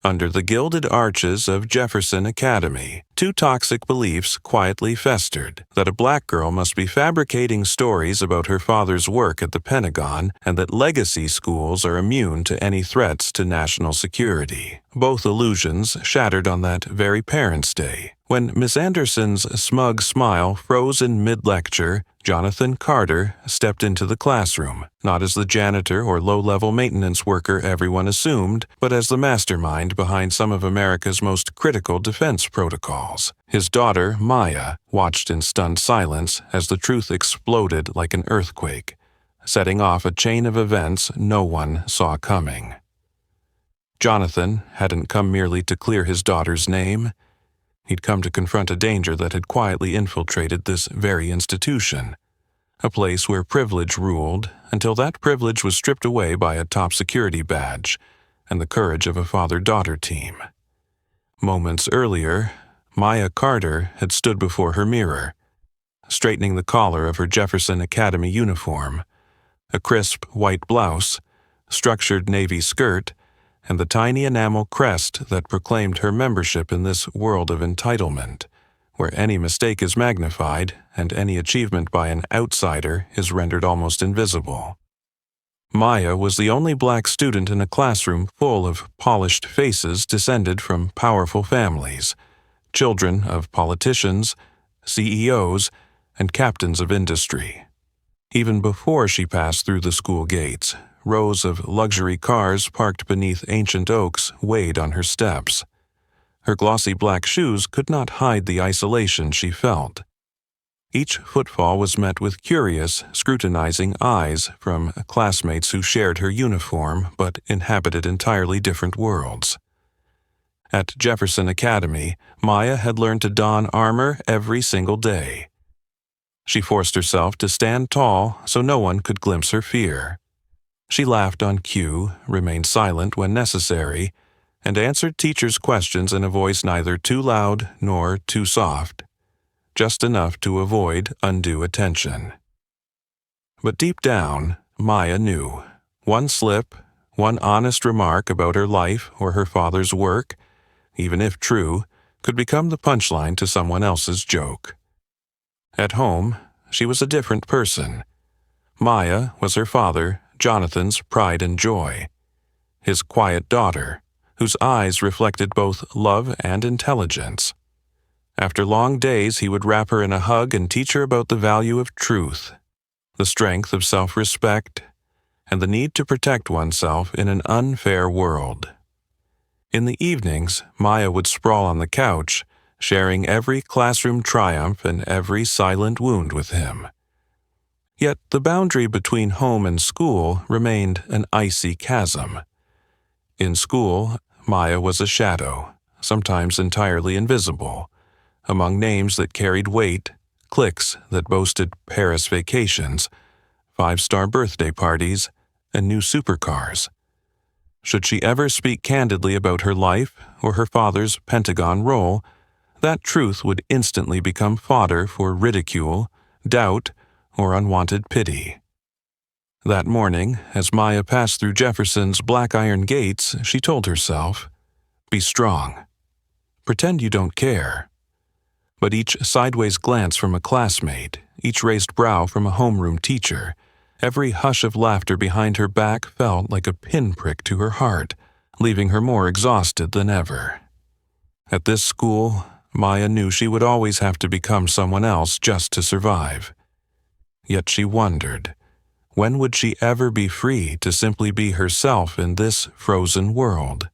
Under the gilded arches of Jefferson Academy, two toxic beliefs quietly festered: that a black girl must be fabricating stories about her father's work at the Pentagon, and that legacy schools are immune to any threats to national security. Both illusions shattered on that very Parents' Day. When Miss Anderson's smug smile froze in mid-lecture, Jonathan Carter stepped into the classroom, not as the janitor or low-level maintenance worker everyone assumed, but as the mastermind behind some of America's most critical defense protocols. His daughter, Maya, watched in stunned silence as the truth exploded like an earthquake, setting off a chain of events no one saw coming. Jonathan hadn't come merely to clear his daughter's name. He'd come to confront a danger that had quietly infiltrated this very institution, a place where privilege ruled until that privilege was stripped away by a top security badge and the courage of a father-daughter team. Moments earlier, Maya Carter had stood before her mirror, straightening the collar of her Jefferson Academy uniform, a crisp white blouse, structured navy skirt, and the tiny enamel crest that proclaimed her membership in this world of entitlement, where any mistake is magnified and any achievement by an outsider is rendered almost invisible. Maya was the only black student in a classroom full of polished faces descended from powerful families, children of politicians, CEOs, and captains of industry. Even before she passed through the school gates, rows of luxury cars parked beneath ancient oaks weighed on her steps. Her glossy black shoes could not hide the isolation she felt. Each footfall was met with curious, scrutinizing eyes from classmates who shared her uniform but inhabited entirely different worlds. At Jefferson Academy, Maya had learned to don armor every single day. She forced herself to stand tall so no one could glimpse her fear. She laughed on cue, remained silent when necessary, and answered teachers' questions in a voice neither too loud nor too soft, just enough to avoid undue attention. But deep down, Maya knew. One slip, one honest remark about her life or her father's work, even if true, could become the punchline to someone else's joke. At home, she was a different person. Maya was her father, Jonathan's pride and joy, his quiet daughter, whose eyes reflected both love and intelligence. After long days, he would wrap her in a hug and teach her about the value of truth, the strength of self-respect, and the need to protect oneself in an unfair world. In the evenings, Maya would sprawl on the couch, sharing every classroom triumph and every silent wound with him. Yet the boundary between home and school remained an icy chasm. In school, Maya was a shadow, sometimes entirely invisible, among names that carried weight, cliques that boasted Paris vacations, 5-star birthday parties, and new supercars. Should she ever speak candidly about her life or her father's Pentagon role, that truth would instantly become fodder for ridicule, doubt, or unwanted pity. That morning, as Maya passed through Jefferson's black iron gates, she told herself, "Be strong. Pretend you don't care." But each sideways glance from a classmate, each raised brow from a homeroom teacher, every hush of laughter behind her back felt like a pinprick to her heart, leaving her more exhausted than ever. At this school, Maya knew she would always have to become someone else just to survive. Yet she wondered, when would she ever be free to simply be herself in this frozen world?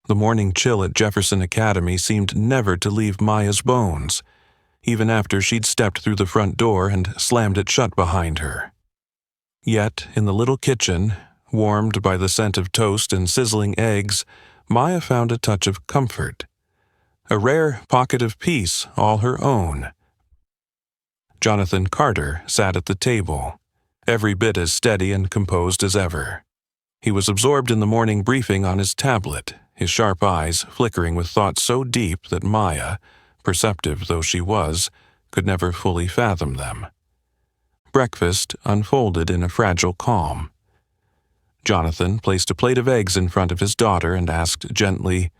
The morning chill at Jefferson Academy seemed never to leave Maya's bones, even after she'd stepped through the front door and slammed it shut behind her. Yet, in the little kitchen, warmed by the scent of toast and sizzling eggs, Maya found a touch of comfort, a rare pocket of peace all her own. Jonathan Carter sat at the table, every bit as steady and composed as ever. He was absorbed in the morning briefing on his tablet, his sharp eyes flickering with thought so deep that Maya, perceptive though she was, could never fully fathom them. Breakfast unfolded in a fragile calm. Jonathan placed a plate of eggs in front of his daughter and asked gently,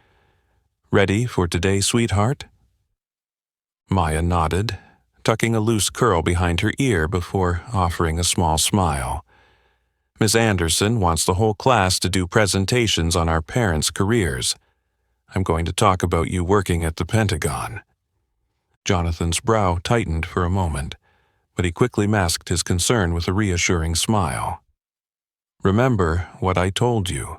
"Ready for today, sweetheart?" Maya nodded, tucking a loose curl behind her ear before offering a small smile. "Miss Anderson wants the whole class to do presentations on our parents' careers. I'm going to talk about you working at the Pentagon." Jonathan's brow tightened for a moment, but he quickly masked his concern with a reassuring smile. "Remember what I told you.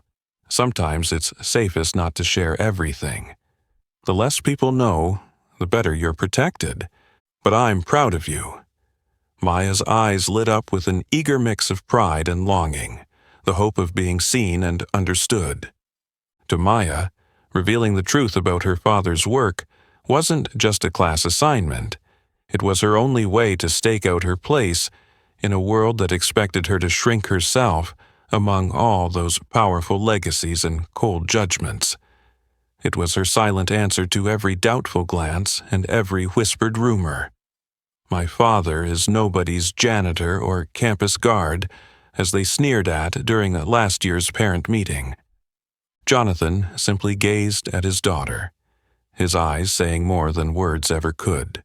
Sometimes it's safest not to share everything. The less people know, the better you're protected. But I'm proud of you." Maya's eyes lit up with an eager mix of pride and longing, the hope of being seen and understood. To Maya, revealing the truth about her father's work wasn't just a class assignment. It was her only way to stake out her place in a world that expected her to shrink herself among all those powerful legacies and cold judgments. It was her silent answer to every doubtful glance and every whispered rumor. "My father is nobody's janitor or campus guard," as they sneered at during last year's parent meeting. Jonathan simply gazed at his daughter, his eyes saying more than words ever could.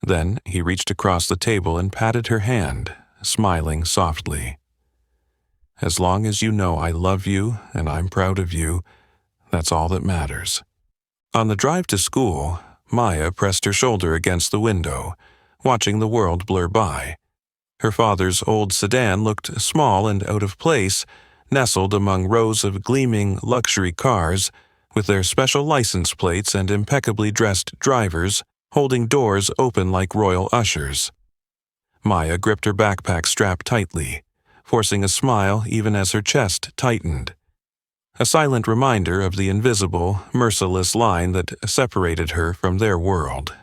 Then he reached across the table and patted her hand, smiling softly. "As long as you know I love you and I'm proud of you, that's all that matters." On the drive to school, Maya pressed her shoulder against the window, watching the world blur by. Her father's old sedan looked small and out of place, nestled among rows of gleaming luxury cars with their special license plates and impeccably dressed drivers holding doors open like royal ushers. Maya gripped her backpack strap tightly, forcing a smile even as her chest tightened. A silent reminder of the invisible, merciless line that separated her from their world.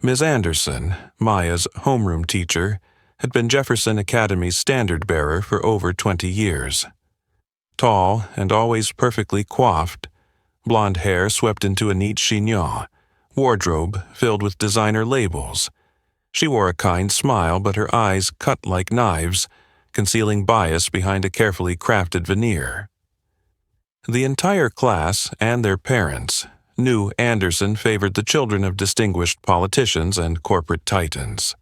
Ms. Anderson, Maya's homeroom teacher, had been Jefferson Academy's standard-bearer for over 20 years. Tall and always perfectly coiffed, blonde hair swept into a neat chignon, wardrobe filled with designer labels. She wore a kind smile, but her eyes cut like knives, concealing bias behind a carefully crafted veneer. The entire class and their parents knew Anderson favored the children of distinguished politicians and corporate titans.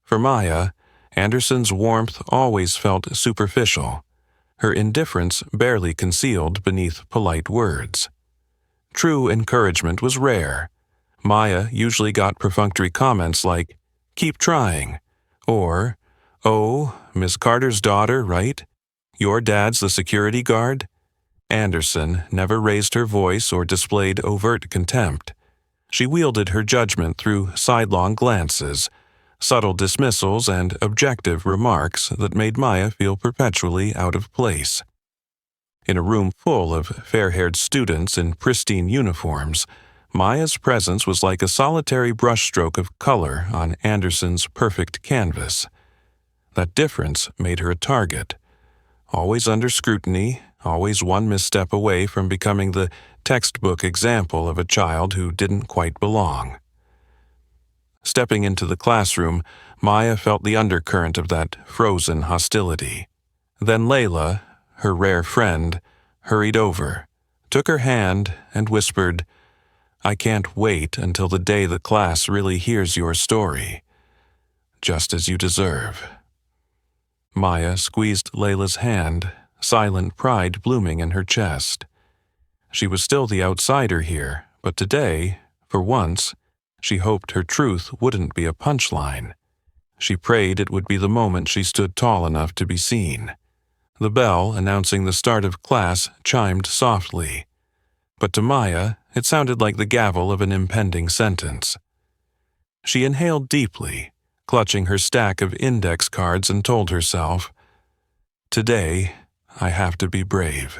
For Maya, Anderson's warmth always felt superficial, her indifference barely concealed beneath polite words. True encouragement was rare. Maya usually got perfunctory comments like, "Keep trying," or, "Oh, Miss Carter's daughter, right? Your dad's the security guard?" Anderson never raised her voice or displayed overt contempt. She wielded her judgment through sidelong glances, subtle dismissals, and objective remarks that made Maya feel perpetually out of place. In a room full of fair-haired students in pristine uniforms, Maya's presence was like a solitary brushstroke of color on Anderson's perfect canvas. That difference made her a target. Always under scrutiny, always one misstep away from becoming the textbook example of a child who didn't quite belong. Stepping into the classroom, Maya felt the undercurrent of that frozen hostility. Then Layla, her rare friend, hurried over, took her hand, and whispered, "I can't wait until the day the class really hears your story. Just as you deserve." Maya squeezed Layla's hand, silent pride blooming in her chest. She was still the outsider here, but today, for once, she hoped her truth wouldn't be a punchline. She prayed it would be the moment she stood tall enough to be seen. The bell announcing the start of class chimed softly, but to Maya it sounded like the gavel of an impending sentence. She inhaled deeply, clutching her stack of index cards, and told herself, "Today, I have to be brave.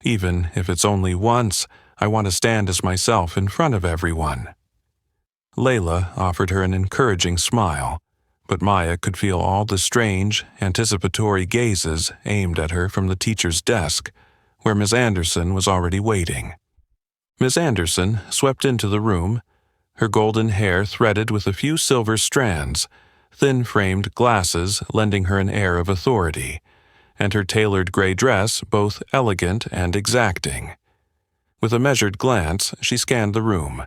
Even if it's only once, I want to stand as myself in front of everyone." Layla offered her an encouraging smile, but Maya could feel all the strange, anticipatory gazes aimed at her from the teacher's desk, where Miss Anderson was already waiting. Miss Anderson swept into the room, her golden hair threaded with a few silver strands, thin-framed glasses lending her an air of authority, and her tailored gray dress both elegant and exacting. With a measured glance, she scanned the room,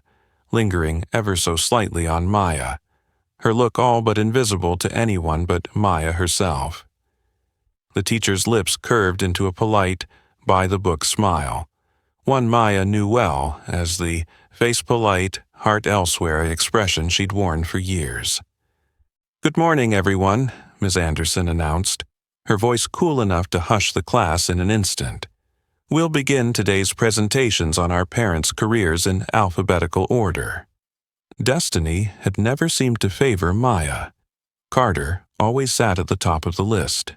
lingering ever so slightly on Maya, her look all but invisible to anyone but Maya herself. The teacher's lips curved into a polite, by-the-book smile, one Maya knew well as the face-polite, heart-elsewhere expression she'd worn for years. "Good morning, everyone," Ms. Anderson announced, her voice cool enough to hush the class in an instant. "We'll begin today's presentations on our parents' careers in alphabetical order." Destiny had never seemed to favor Maya. Carter always sat at the top of the list.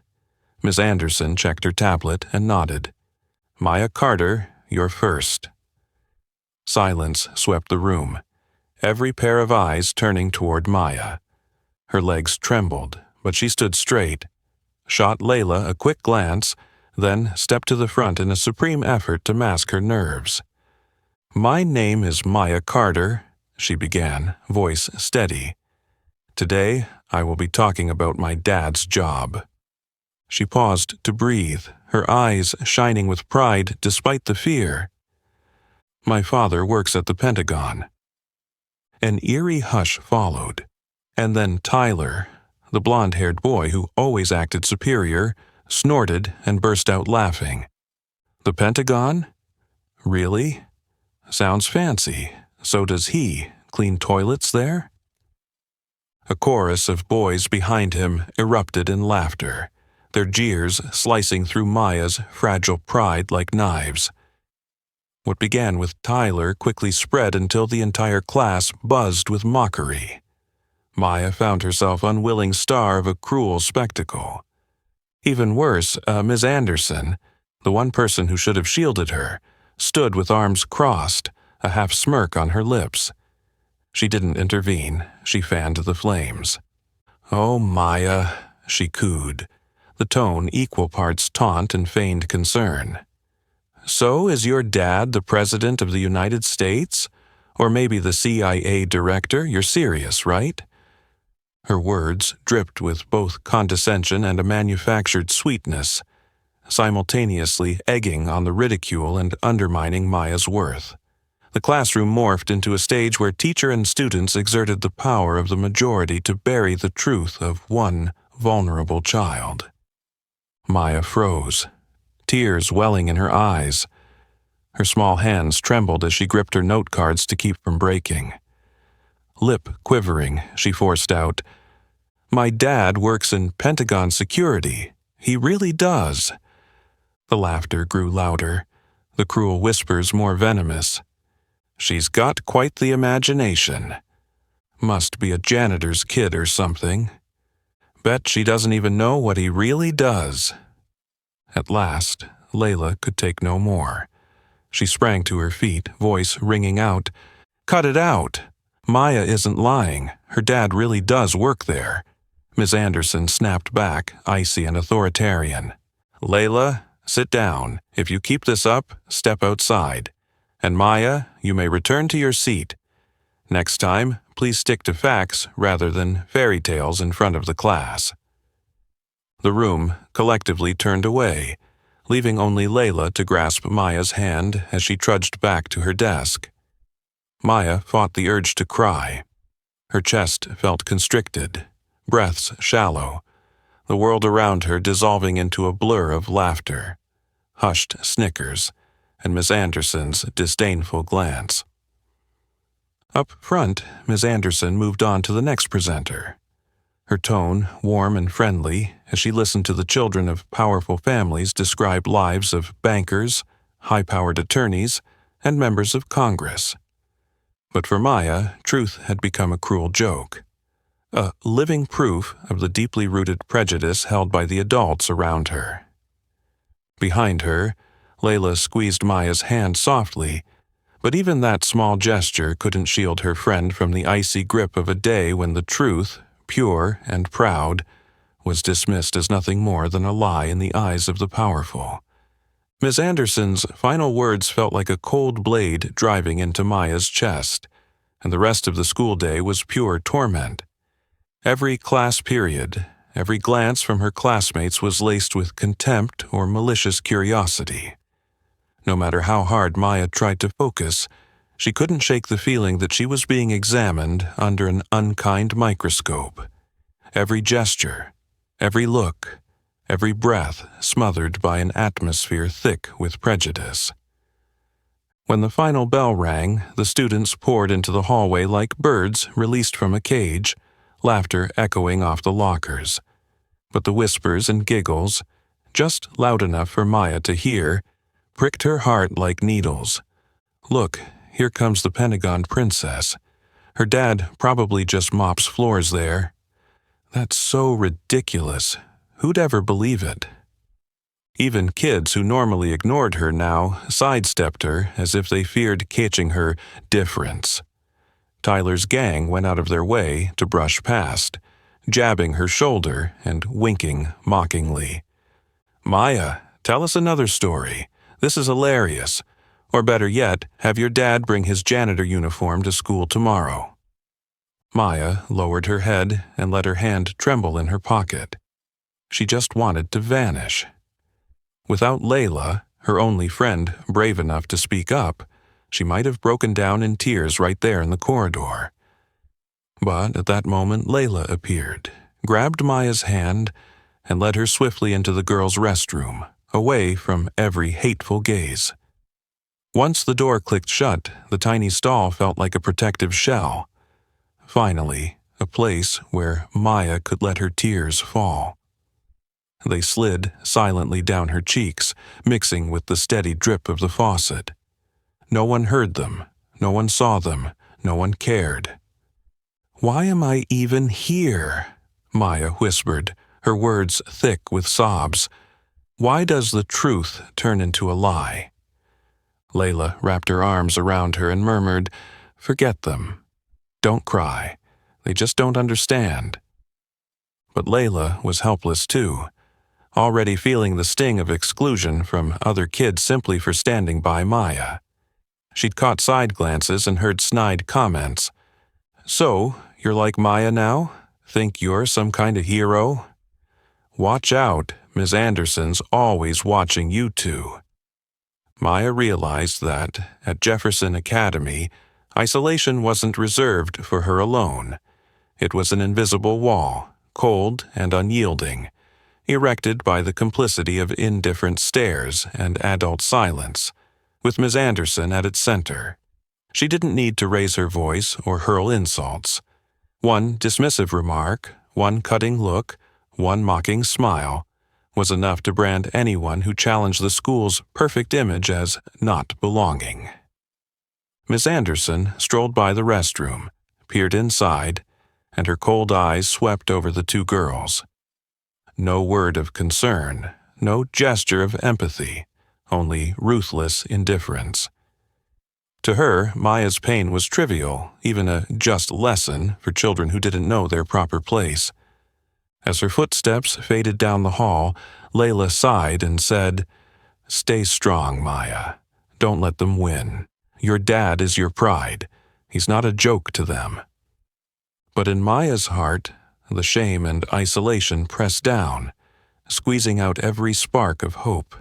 Ms. Anderson checked her tablet and nodded. "Maya Carter, you're first." Silence swept the room, every pair of eyes turning toward Maya. Her legs trembled, but she stood straight, shot Layla a quick glance, then stepped to the front in a supreme effort to mask her nerves. "My name is Maya Carter," she began, voice steady. "Today, I will be talking about my dad's job." She paused to breathe, her eyes shining with pride despite the fear. "My father works at the Pentagon." An eerie hush followed, and then Tyler, the blonde-haired boy who always acted superior, snorted and burst out laughing. "The Pentagon? Really? Sounds fancy. So does he clean toilets there?" A chorus of boys behind him erupted in laughter, their jeers slicing through Maya's fragile pride like knives. What began with Tyler quickly spread until the entire class buzzed with mockery. Maya found herself unwilling star of a cruel spectacle. Even worse, Ms. Anderson, the one person who should have shielded her, stood with arms crossed, a half smirk on her lips. She didn't intervene. She fanned the flames. "Oh, Maya," she cooed, the tone equal parts taunt and feigned concern. "So is your dad the President of the United States? Or maybe the CIA director? You're serious, right?" Her words dripped with both condescension and a manufactured sweetness, simultaneously egging on the ridicule and undermining Maya's worth. The classroom morphed into a stage where teacher and students exerted the power of the majority to bury the truth of one vulnerable child. Maya froze, tears welling in her eyes. Her small hands trembled as she gripped her note cards to keep from breaking. Lip quivering, she forced out, "My dad works in Pentagon security. He really does." The laughter grew louder, the cruel whispers more venomous. "She's got quite the imagination. Must be a janitor's kid or something. Bet she doesn't even know what he really does." At last, Layla could take no more. She sprang to her feet, voice ringing out, "Cut it out! Maya isn't lying. Her dad really does work there." Ms. Anderson snapped back, icy and authoritarian. "Layla, sit down. If you keep this up, step outside. And Maya, you may return to your seat. Next time, please stick to facts rather than fairy tales in front of the class." The room collectively turned away, leaving only Layla to grasp Maya's hand as she trudged back to her desk. Maya fought the urge to cry. Her chest felt constricted, breaths shallow, the world around her dissolving into a blur of laughter, hushed snickers, and Miss Anderson's disdainful glance. Up front, Miss Anderson moved on to the next presenter. Her tone warm and friendly as she listened to the children of powerful families describe lives of bankers, high-powered attorneys, and members of Congress. But for Maya, truth had become a cruel joke, a living proof of the deeply rooted prejudice held by the adults around her. Behind her, Layla squeezed Maya's hand softly, but even that small gesture couldn't shield her friend from the icy grip of a day when the truth, pure and proud, was dismissed as nothing more than a lie in the eyes of the powerful. Miss Anderson's final words felt like a cold blade driving into Maya's chest, and the rest of the school day was pure torment. Every class period, every glance from her classmates was laced with contempt or malicious curiosity. No matter how hard Maya tried to focus, she couldn't shake the feeling that she was being examined under an unkind microscope. Every gesture, every look, every breath smothered by an atmosphere thick with prejudice. When the final bell rang, the students poured into the hallway like birds released from a cage, laughter echoing off the lockers. But the whispers and giggles, just loud enough for Maya to hear, pricked her heart like needles. Look, here comes the Pentagon princess. Her dad probably just mops floors there. That's so ridiculous. Who'd ever believe it? Even kids who normally ignored her now sidestepped her as if they feared catching her difference. Tyler's gang went out of their way to brush past, jabbing her shoulder and winking mockingly. "Maya, tell us another story. This is hilarious. Or better yet, have your dad bring his janitor uniform to school tomorrow." Maya lowered her head and let her hand tremble in her pocket. She just wanted to vanish. Without Layla, her only friend brave enough to speak up, she might have broken down in tears right there in the corridor. But at that moment Layla appeared, grabbed Maya's hand, and led her swiftly into the girls' restroom, away from every hateful gaze. Once the door clicked shut, the tiny stall felt like a protective shell. Finally, a place where Maya could let her tears fall. They slid silently down her cheeks, mixing with the steady drip of the faucet. No one heard them, no one saw them, no one cared. "Why am I even here?" Maya whispered, her words thick with sobs. "Why does the truth turn into a lie?" Layla wrapped her arms around her and murmured, "Forget them. Don't cry. They just don't understand." But Layla was helpless too, already feeling the sting of exclusion from other kids simply for standing by Maya. She'd caught side glances and heard snide comments. "So, you're like Maya now? Think you're some kind of hero? Watch out, Ms. Anderson's always watching you two." Maya realized that, at Jefferson Academy, isolation wasn't reserved for her alone. It was an invisible wall, cold and unyielding, erected by the complicity of indifferent stares and adult silence, with Ms. Anderson at its center. She didn't need to raise her voice or hurl insults. One dismissive remark, one cutting look, one mocking smile, was enough to brand anyone who challenged the school's perfect image as not belonging. Miss Anderson strolled by the restroom, peered inside, and her cold eyes swept over the two girls. No word of concern, no gesture of empathy, only ruthless indifference. To her, Maya's pain was trivial, even a just lesson for children who didn't know their proper place. As her footsteps faded down the hall, Layla sighed and said, "Stay strong, Maya. Don't let them win. Your dad is your pride. He's not a joke to them." But in Maya's heart, the shame and isolation pressed down, squeezing out every spark of hope.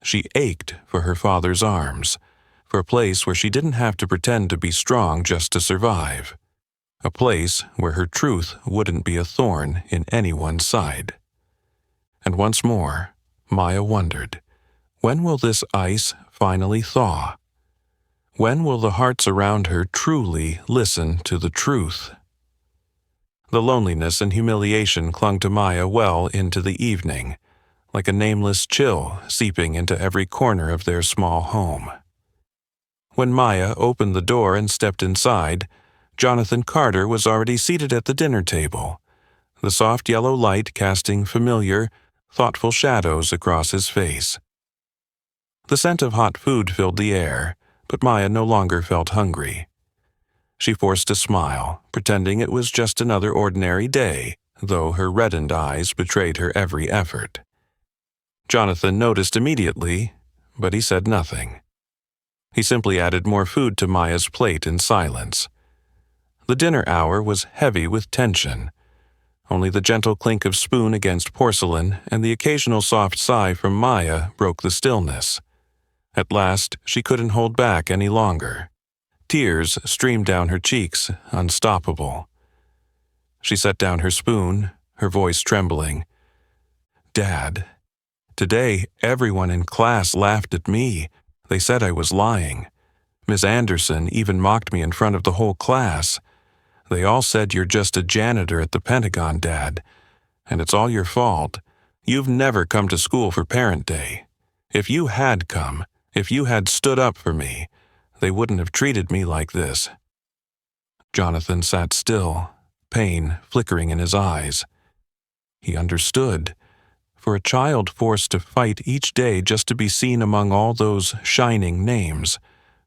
She ached for her father's arms, for a place where she didn't have to pretend to be strong just to survive. A place where her truth wouldn't be a thorn in anyone's side. And once more, Maya wondered, when will this ice finally thaw? When will the hearts around her truly listen to the truth? The loneliness and humiliation clung to Maya well into the evening, like a nameless chill seeping into every corner of their small home. When Maya opened the door and stepped inside, Jonathan Carter was already seated at the dinner table, the soft yellow light casting familiar, thoughtful shadows across his face. The scent of hot food filled the air, but Maya no longer felt hungry. She forced a smile, pretending it was just another ordinary day, though her reddened eyes betrayed her every effort. Jonathan noticed immediately, but he said nothing. He simply added more food to Maya's plate in silence. The dinner hour was heavy with tension. Only the gentle clink of spoon against porcelain and the occasional soft sigh from Maya broke the stillness. At last, she couldn't hold back any longer. Tears streamed down her cheeks, unstoppable. She set down her spoon, her voice trembling. "Dad, today everyone in class laughed at me. They said I was lying. Miss Anderson even mocked me in front of the whole class. They all said you're just a janitor at the Pentagon, Dad, and it's all your fault. You've never come to school for Parent Day. If you had come, if you had stood up for me, they wouldn't have treated me like this." Jonathan sat still, pain flickering in his eyes. He understood. For a child forced to fight each day just to be seen among all those shining names,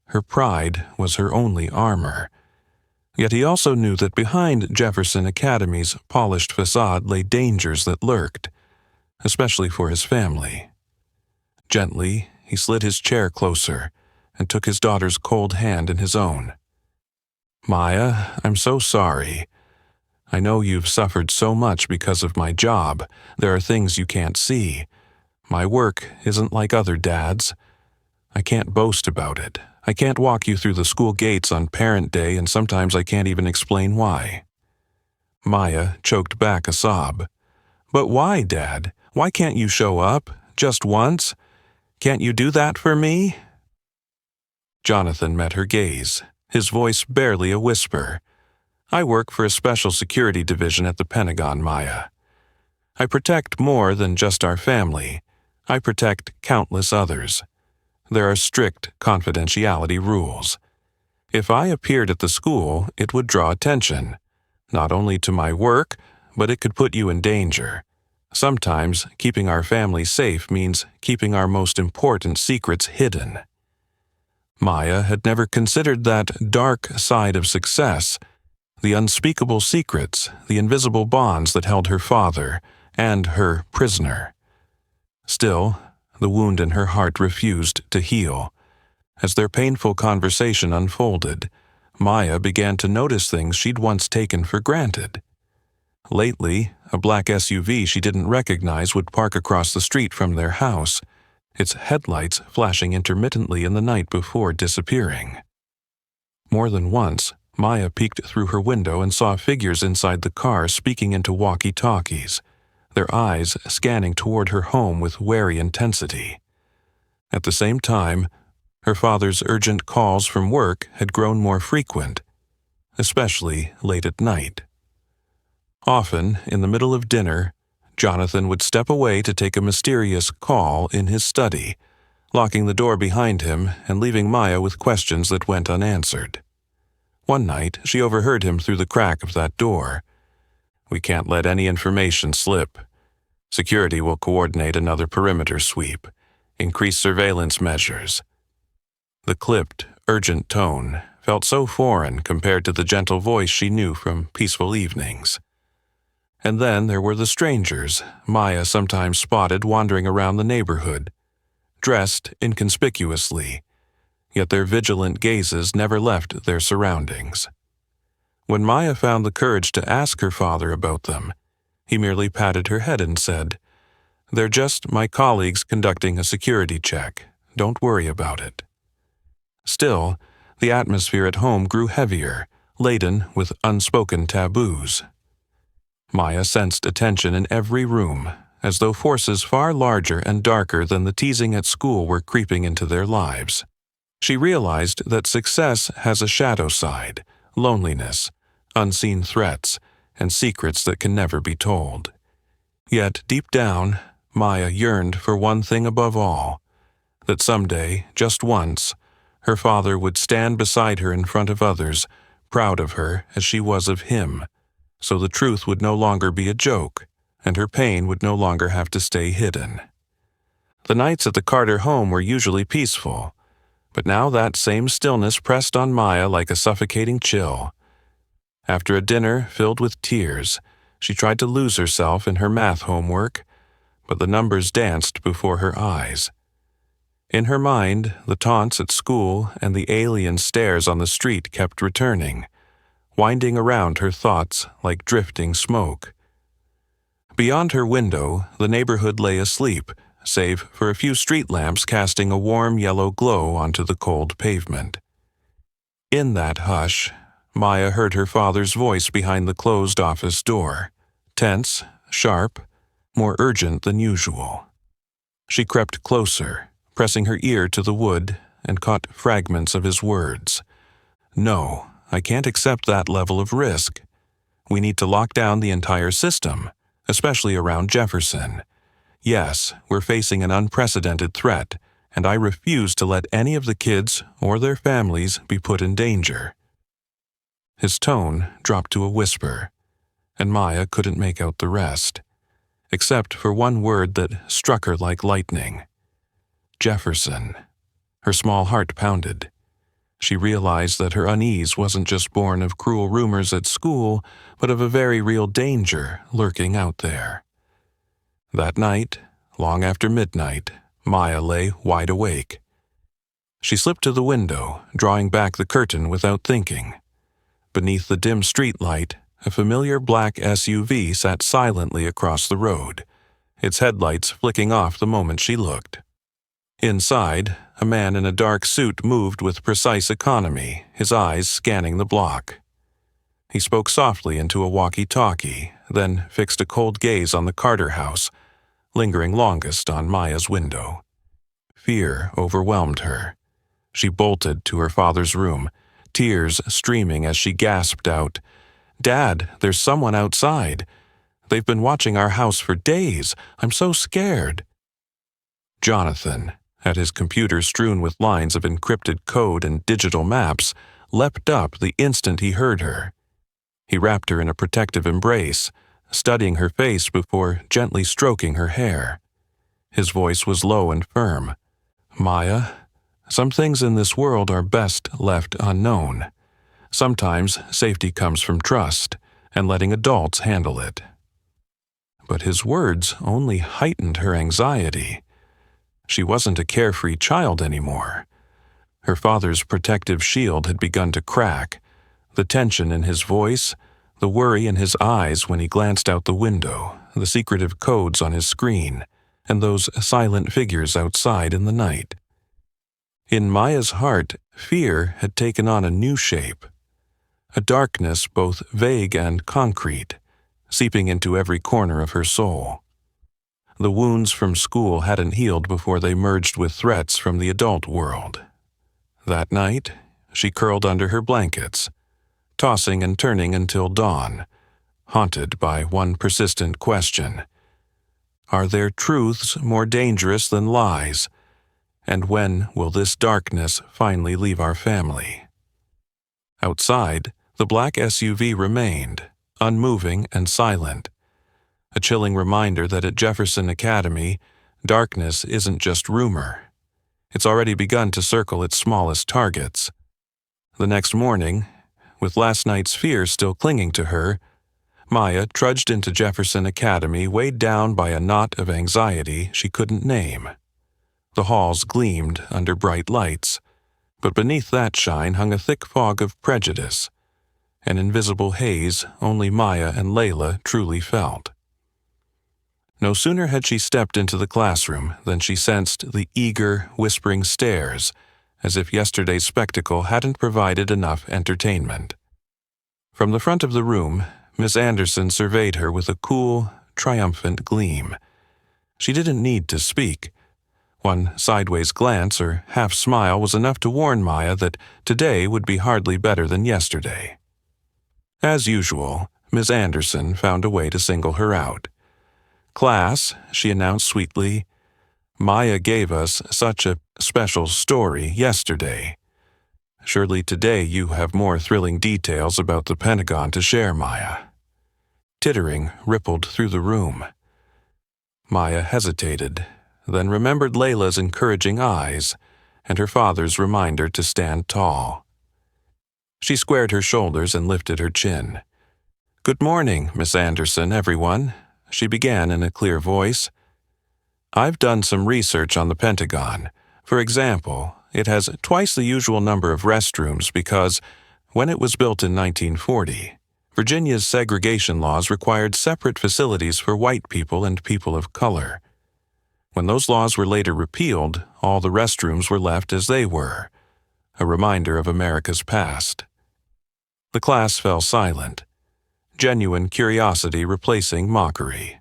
her pride was her only armor. Yet he also knew that behind Jefferson Academy's polished facade lay dangers that lurked, especially for his family. Gently, he slid his chair closer and took his daughter's cold hand in his own. "Maya, I'm so sorry. I know you've suffered so much because of my job. There are things you can't see. My work isn't like other dads. I can't boast about it. I can't walk you through the school gates on Parent Day, and sometimes I can't even explain why." Maya choked back a sob. "But why, Dad? Why can't you show up? Just once? Can't you do that for me?" Jonathan met her gaze, his voice barely a whisper. "I work for a special security division at the Pentagon, Maya. I protect more than just our family. I protect countless others. There are strict confidentiality rules. If I appeared at the school, it would draw attention, not only to my work, but it could put you in danger. Sometimes keeping our family safe means keeping our most important secrets hidden." Maya had never considered that dark side of success, the unspeakable secrets, the invisible bonds that held her father and her prisoner. Still, the wound in her heart refused to heal. As their painful conversation unfolded, Maya began to notice things she'd once taken for granted. Lately, a black SUV she didn't recognize would park across the street from their house, its headlights flashing intermittently in the night before disappearing. More than once, Maya peeked through her window and saw figures inside the car speaking into walkie-talkies, their eyes scanning toward her home with wary intensity. At the same time, her father's urgent calls from work had grown more frequent, especially late at night. Often, in the middle of dinner, Jonathan would step away to take a mysterious call in his study, locking the door behind him and leaving Maya with questions that went unanswered. One night, she overheard him through the crack of that door. "We can't let any information slip. Security will coordinate another perimeter sweep, increase surveillance measures." The clipped, urgent tone felt so foreign compared to the gentle voice she knew from peaceful evenings. And then there were the strangers Maya sometimes spotted wandering around the neighborhood, dressed inconspicuously, yet their vigilant gazes never left their surroundings. When Maya found the courage to ask her father about them, he merely patted her head and said, "They're just my colleagues conducting a security check. Don't worry about it." Still, the atmosphere at home grew heavier, laden with unspoken taboos. Maya sensed attention in every room, as though forces far larger and darker than the teasing at school were creeping into their lives. She realized that success has a shadow side, loneliness, unseen threats, and secrets that can never be told. Yet, deep down, Maya yearned for one thing above all, that someday, just once, her father would stand beside her in front of others, proud of her as she was of him, so the truth would no longer be a joke, and her pain would no longer have to stay hidden. The nights at the Carter home were usually peaceful, but now that same stillness pressed on Maya like a suffocating chill. After a dinner filled with tears, she tried to lose herself in her math homework, but the numbers danced before her eyes. In her mind, the taunts at school and the alien stares on the street kept returning, winding around her thoughts like drifting smoke. Beyond her window, the neighborhood lay asleep, save for a few street lamps casting a warm yellow glow onto the cold pavement. In that hush, Maya heard her father's voice behind the closed office door, tense, sharp, more urgent than usual. She crept closer, pressing her ear to the wood, and caught fragments of his words. "No, I can't accept that level of risk. We need to lock down the entire system, especially around Jefferson. Yes, we're facing an unprecedented threat, and I refuse to let any of the kids or their families be put in danger." His tone dropped to a whisper, and Maya couldn't make out the rest, except for one word that struck her like lightning. Jefferson. Her small heart pounded. She realized that her unease wasn't just born of cruel rumors at school, but of a very real danger lurking out there. That night, long after midnight, Maya lay wide awake. She slipped to the window, drawing back the curtain without thinking. Beneath the dim streetlight, a familiar black SUV sat silently across the road, its headlights flicking off the moment she looked. Inside, a man in a dark suit moved with precise economy, his eyes scanning the block. He spoke softly into a walkie-talkie, then fixed a cold gaze on the Carter house, lingering longest on Maya's window. Fear overwhelmed her. She bolted to her father's room, tears streaming as she gasped out, "Dad, there's someone outside. They've been watching our house for days. I'm so scared." Jonathan, at his computer strewn with lines of encrypted code and digital maps, leapt up the instant he heard her. He wrapped her in a protective embrace, studying her face before gently stroking her hair. His voice was low and firm. "Maya, some things in this world are best left unknown. Sometimes safety comes from trust and letting adults handle it." But his words only heightened her anxiety. She wasn't a carefree child anymore. Her father's protective shield had begun to crack, the tension in his voice, the worry in his eyes when he glanced out the window, the secretive codes on his screen, and those silent figures outside in the night. In Maya's heart, fear had taken on a new shape, a darkness both vague and concrete, seeping into every corner of her soul. The wounds from school hadn't healed before they merged with threats from the adult world. That night, she curled under her blankets, tossing and turning until dawn, haunted by one persistent question. Are there truths more dangerous than lies? And when will this darkness finally leave our family? Outside, the black SUV remained, unmoving and silent, a chilling reminder that at Jefferson Academy, darkness isn't just rumor. It's already begun to circle its smallest targets. The next morning, with last night's fear still clinging to her, Maya trudged into Jefferson Academy weighed down by a knot of anxiety she couldn't name. The halls gleamed under bright lights, but beneath that shine hung a thick fog of prejudice, an invisible haze only Maya and Layla truly felt. No sooner had she stepped into the classroom than she sensed the eager, whispering stares, as if yesterday's spectacle hadn't provided enough entertainment. From the front of the room, Miss Anderson surveyed her with a cool, triumphant gleam. She didn't need to speak. One sideways glance or half-smile was enough to warn Maya that today would be hardly better than yesterday. As usual, Miss Anderson found a way to single her out. "Class," she announced sweetly, "Maya gave us such a special story yesterday. Surely today you have more thrilling details about the Pentagon to share, Maya." Tittering rippled through the room. Maya hesitated, then remembered Layla's encouraging eyes and her father's reminder to stand tall. She squared her shoulders and lifted her chin. "Good morning, Miss Anderson, everyone," she began in a clear voice. "I've done some research on the Pentagon. For example, it has twice the usual number of restrooms because, when it was built in 1940, Virginia's segregation laws required separate facilities for white people and people of color. When those laws were later repealed, all the restrooms were left as they were, a reminder of America's past. The class fell silent, genuine curiosity replacing mockery.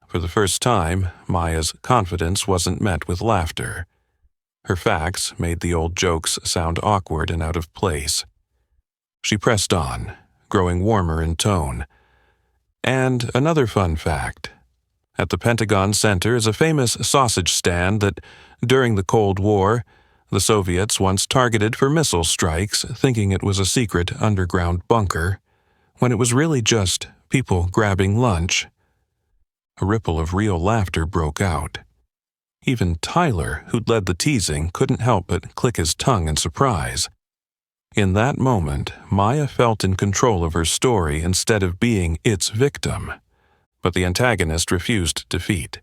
For the first time, Maya's confidence wasn't met with laughter. Her facts made the old jokes sound awkward and out of place. She pressed on, growing warmer in tone. And another fun fact. At the Pentagon Center is a famous sausage stand that, during the Cold War, the Soviets once targeted for missile strikes, thinking it was a secret underground bunker, when it was really just people grabbing lunch. A ripple of real laughter broke out. Even Tyler, who'd led the teasing, couldn't help but click his tongue in surprise. In that moment, Maya felt in control of her story instead of being its victim. But the antagonist refused defeat.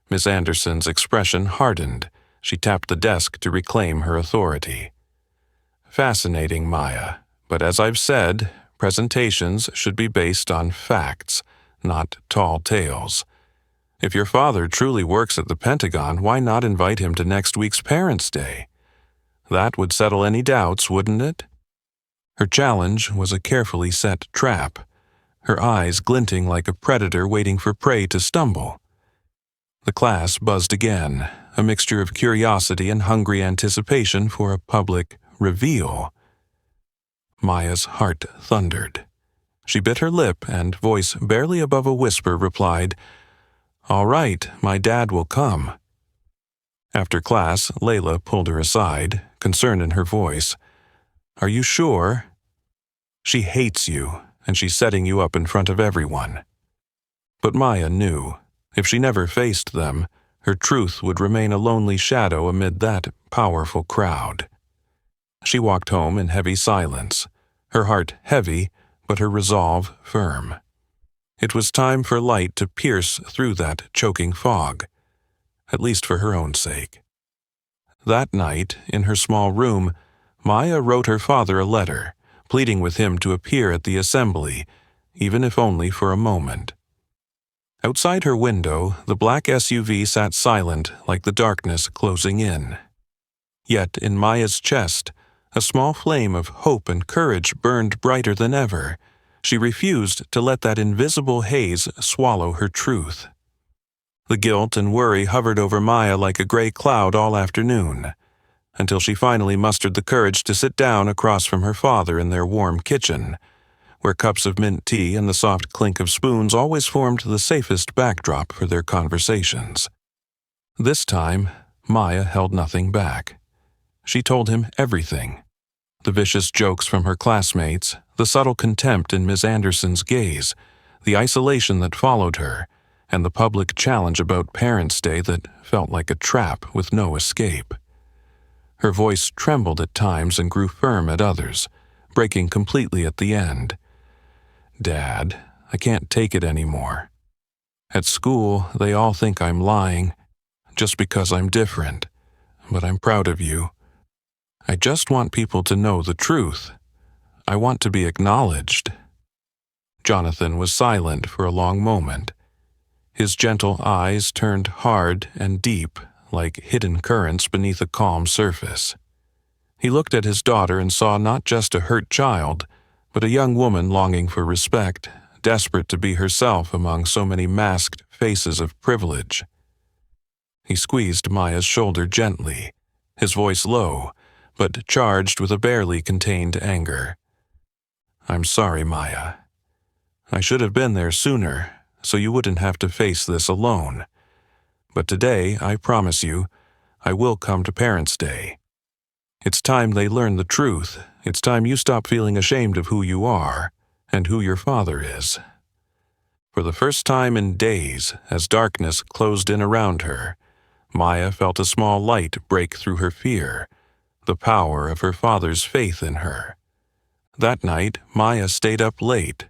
Miss Anderson's expression hardened. She tapped the desk to reclaim her authority. Fascinating, Maya, but as I've said, presentations should be based on facts, not tall tales. If your father truly works at the Pentagon, why not invite him to next week's Parents' Day? That would settle any doubts, wouldn't it? Her challenge was a carefully set trap, her eyes glinting like a predator waiting for prey to stumble. The class buzzed again, a mixture of curiosity and hungry anticipation for a public reveal. Maya's heart thundered. She bit her lip and, voice barely above a whisper, replied, "All right, my dad will come." After class, Layla pulled her aside, concern in her voice. "Are you sure?" "She hates you, and she's setting you up in front of everyone." But Maya knew. If she never faced them, her truth would remain a lonely shadow amid that powerful crowd. She walked home in heavy silence, her heart heavy, but her resolve firm. It was time for light to pierce through that choking fog, at least for her own sake. That night, in her small room, Maya wrote her father a letter, pleading with him to appear at the assembly, even if only for a moment. Outside her window, the black SUV sat silent like the darkness closing in. Yet in Maya's chest, a small flame of hope and courage burned brighter than ever. She refused to let that invisible haze swallow her truth. The guilt and worry hovered over Maya like a gray cloud all afternoon, until she finally mustered the courage to sit down across from her father in their warm kitchen, where cups of mint tea and the soft clink of spoons always formed the safest backdrop for their conversations. This time, Maya held nothing back. She told him everything. The vicious jokes from her classmates, the subtle contempt in Miss Anderson's gaze, the isolation that followed her, and the public challenge about Parents' Day that felt like a trap with no escape. Her voice trembled at times and grew firm at others, breaking completely at the end. "Dad, I can't take it anymore. At school, they all think I'm lying, just because I'm different, but I'm proud of you. I just want people to know the truth. I want to be acknowledged." Jonathan was silent for a long moment. His gentle eyes turned hard and deep, like hidden currents beneath a calm surface. He looked at his daughter and saw not just a hurt child, but a young woman longing for respect, desperate to be herself among so many masked faces of privilege. He squeezed Maya's shoulder gently, his voice low, but charged with a barely contained anger. "I'm sorry, Maya. I should have been there sooner, so you wouldn't have to face this alone. But today, I promise you, I will come to Parents' Day. It's time they learn the truth. It's time you stop feeling ashamed of who you are and who your father is." For the first time in days, as darkness closed in around her, Maya felt a small light break through her fear, the power of her father's faith in her. That night, Maya stayed up late.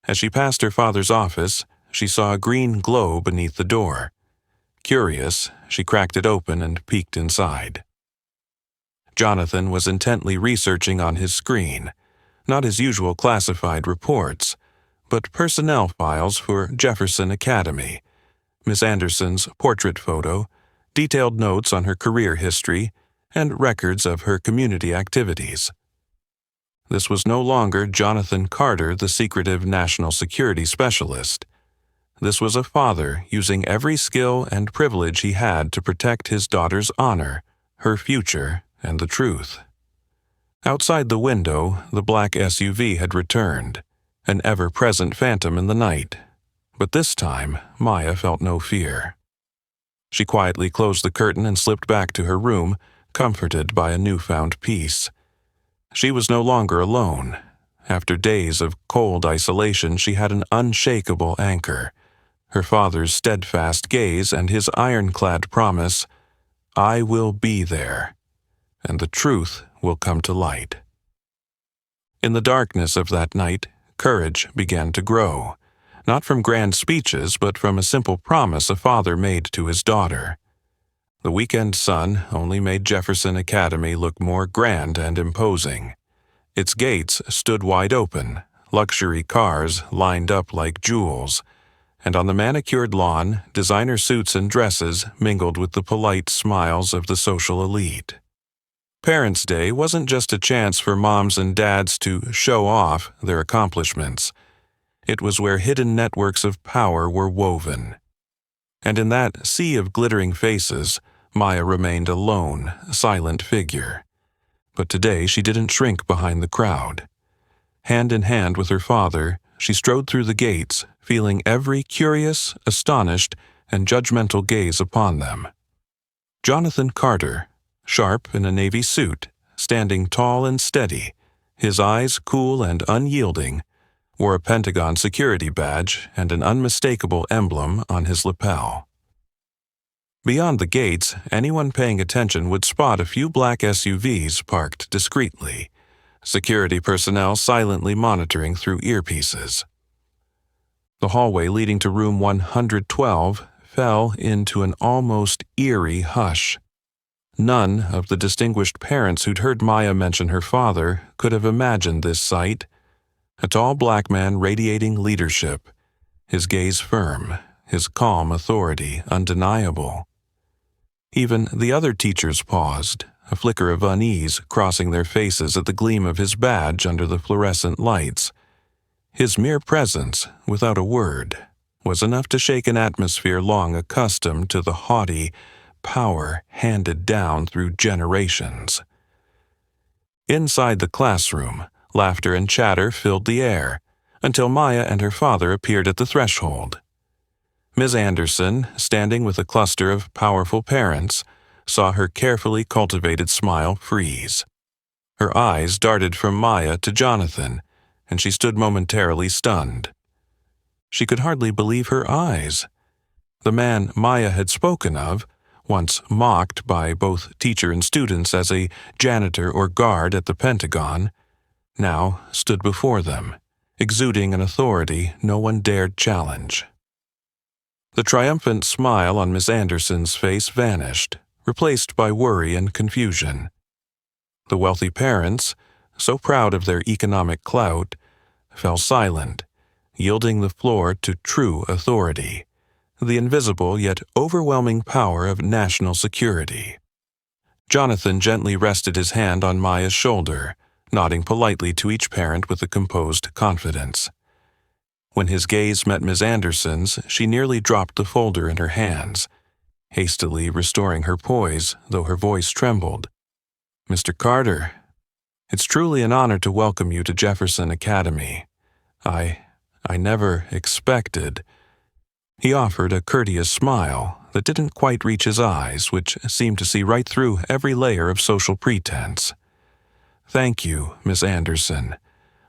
As she passed her father's office, she saw a green glow beneath the door. Curious, she cracked it open and peeked inside. Jonathan was intently researching on his screen. not his usual classified reports, but personnel files for Jefferson Academy, Miss Anderson's portrait photo, detailed notes on her career history, and records of her community activities. This was no longer Jonathan Carter, the secretive national security specialist. This was a father using every skill and privilege he had to protect his daughter's honor, her future, and the truth. Outside the window, the black SUV had returned, an ever-present phantom in the night. But this time, Maya felt no fear. She quietly closed the curtain and slipped back to her room, comforted by a newfound peace. She was no longer alone. After days of cold isolation, she had an unshakable anchor. Her father's steadfast gaze and his ironclad promise, "I will be there, and the truth will come to light." In the darkness of that night, courage began to grow, not from grand speeches, but from a simple promise a father made to his daughter. The weekend sun only made Jefferson Academy look more grand and imposing. Its gates stood wide open, luxury cars lined up like jewels, and on the manicured lawn, designer suits and dresses mingled with the polite smiles of the social elite. Parents' Day wasn't just a chance for moms and dads to show off their accomplishments. It was where hidden networks of power were woven. And in that sea of glittering faces, Maya remained a lone, silent figure. But today she didn't shrink behind the crowd. Hand in hand with her father, she strode through the gates, feeling every curious, astonished, and judgmental gaze upon them. Jonathan Carter, sharp in a navy suit, standing tall and steady, his eyes cool and unyielding, wore a Pentagon security badge and an unmistakable emblem on his lapel. Beyond the gates, anyone paying attention would spot a few black SUVs parked discreetly, security personnel silently monitoring through earpieces. The hallway leading to room 112 fell into an almost eerie hush. None of the distinguished parents who'd heard Maya mention her father could have imagined this sight. A tall black man radiating leadership, his gaze firm, his calm authority undeniable. Even the other teachers paused, a flicker of unease crossing their faces at the gleam of his badge under the fluorescent lights. His mere presence, without a word, was enough to shake an atmosphere long accustomed to the haughty power handed down through generations. Inside the classroom, laughter and chatter filled the air, until Maya and her father appeared at the threshold. Ms. Anderson, standing with a cluster of powerful parents, saw her carefully cultivated smile freeze. Her eyes darted from Maya to Jonathan, and she stood momentarily stunned. She could hardly believe her eyes. The man Maya had spoken of, once mocked by both teacher and students as a janitor or guard at the Pentagon, now stood before them, exuding an authority no one dared challenge. The triumphant smile on Miss Anderson's face vanished, replaced by worry and confusion. The wealthy parents, so proud of their economic clout, fell silent, yielding the floor to true authority, the invisible yet overwhelming power of national security. Jonathan gently rested his hand on Maya's shoulder, nodding politely to each parent with a composed confidence. When his gaze met Miss Anderson's, she nearly dropped the folder in her hands, hastily restoring her poise, though her voice trembled. "Mr. Carter, it's truly an honor to welcome you to Jefferson Academy. I never expected—" He offered a courteous smile that didn't quite reach his eyes, which seemed to see right through every layer of social pretense. "Thank you, Miss Anderson.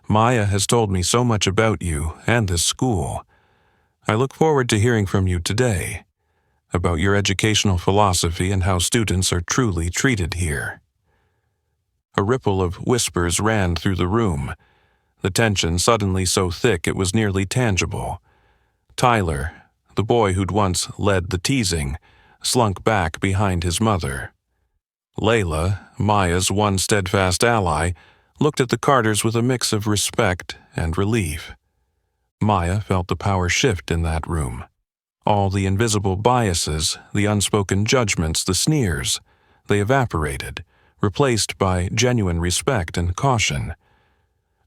Maya has told me so much about you and this school. I look forward to hearing from you today about your educational philosophy and how students are truly treated here." A ripple of whispers ran through the room, the tension suddenly so thick it was nearly tangible. Tyler, the boy who'd once led the teasing, slunk back behind his mother. Layla, Maya's one steadfast ally, looked at the Carters with a mix of respect and relief. Maya felt the power shift in that room. All the invisible biases, the unspoken judgments, the sneers, they evaporated, replaced by genuine respect and caution.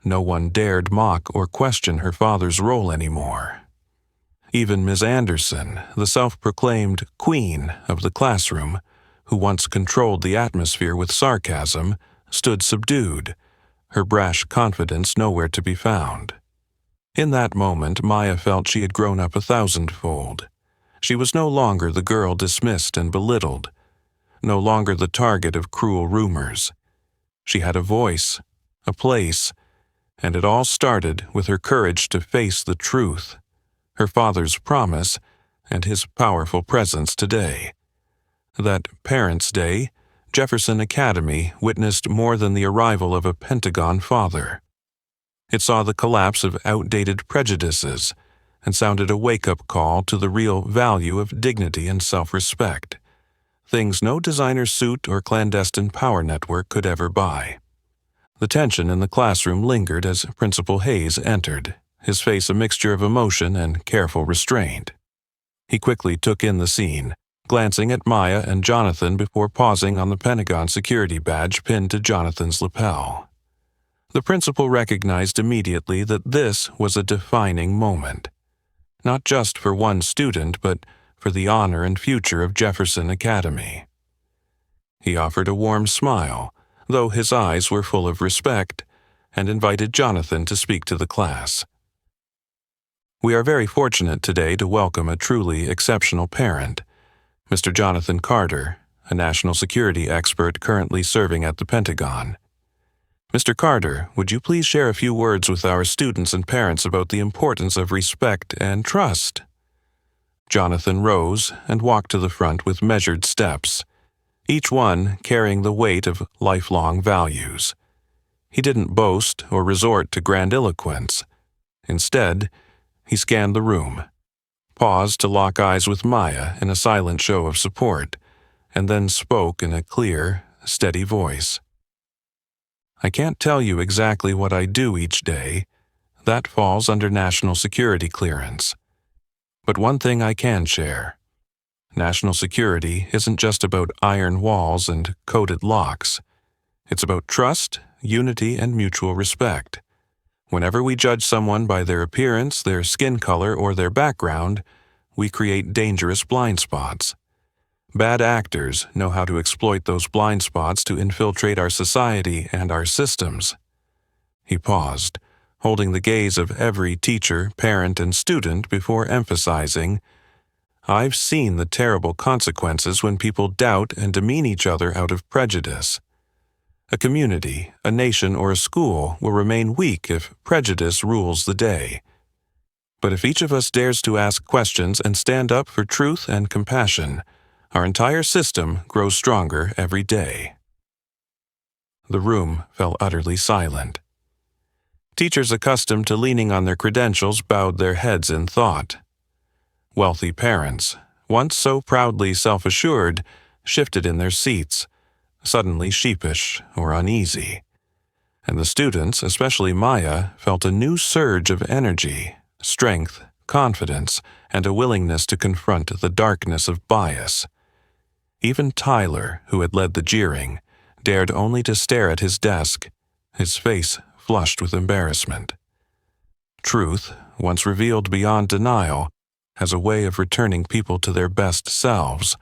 No one dared mock or question her father's role anymore. Even Miss Anderson, the self-proclaimed queen of the classroom, who once controlled the atmosphere with sarcasm, stood subdued, her brash confidence nowhere to be found. In that moment, Maya felt she had grown up 1,000-fold. She was no longer the girl dismissed and belittled, no longer the target of cruel rumors. She had a voice, a place, and it all started with her courage to face the truth, her father's promise, and his powerful presence today. That Parents' Day, Jefferson Academy witnessed more than the arrival of a Pentagon father. It saw the collapse of outdated prejudices and sounded a wake-up call to the real value of dignity and self-respect, things no designer suit or clandestine power network could ever buy. The tension in the classroom lingered as Principal Hayes entered, his face a mixture of emotion and careful restraint. He quickly took in the scene, glancing at Maya and Jonathan before pausing on the Pentagon security badge pinned to Jonathan's lapel. The principal recognized immediately that this was a defining moment, not just for one student, but for the honor and future of Jefferson Academy. He offered a warm smile, though his eyes were full of respect, and invited Jonathan to speak to the class. We are very fortunate today to welcome a truly exceptional parent, Mr. Jonathan Carter, a national security expert currently serving at the Pentagon. Mr. Carter, would you please share a few words with our students and parents about the importance of respect and trust? Jonathan rose and walked to the front with measured steps, each one carrying the weight of lifelong values. He didn't boast or resort to grandiloquence. Instead, he scanned the room, paused to lock eyes with Maya in a silent show of support, and then spoke in a clear, steady voice. I can't tell you exactly what I do each day. That falls under national security clearance. But one thing I can share. National security isn't just about iron walls and coded locks. It's about trust, unity, and mutual respect. Whenever we judge someone by their appearance, their skin color, or their background, we create dangerous blind spots. Bad actors know how to exploit those blind spots to infiltrate our society and our systems. He paused, holding the gaze of every teacher, parent, and student before emphasizing, I've seen the terrible consequences when people doubt and demean each other out of prejudice. A community, a nation, or a school will remain weak if prejudice rules the day. But if each of us dares to ask questions and stand up for truth and compassion, our entire system grows stronger every day. The room fell utterly silent. Teachers accustomed to leaning on their credentials bowed their heads in thought. Wealthy parents, once so proudly self-assured, shifted in their seats, suddenly sheepish or uneasy. And the students, especially Maya, felt a new surge of energy, strength, confidence, and a willingness to confront the darkness of bias. Even Tyler, who had led the jeering, dared only to stare at his desk, his face flushed with embarrassment. Truth, once revealed beyond denial, has a way of returning people to their best selves,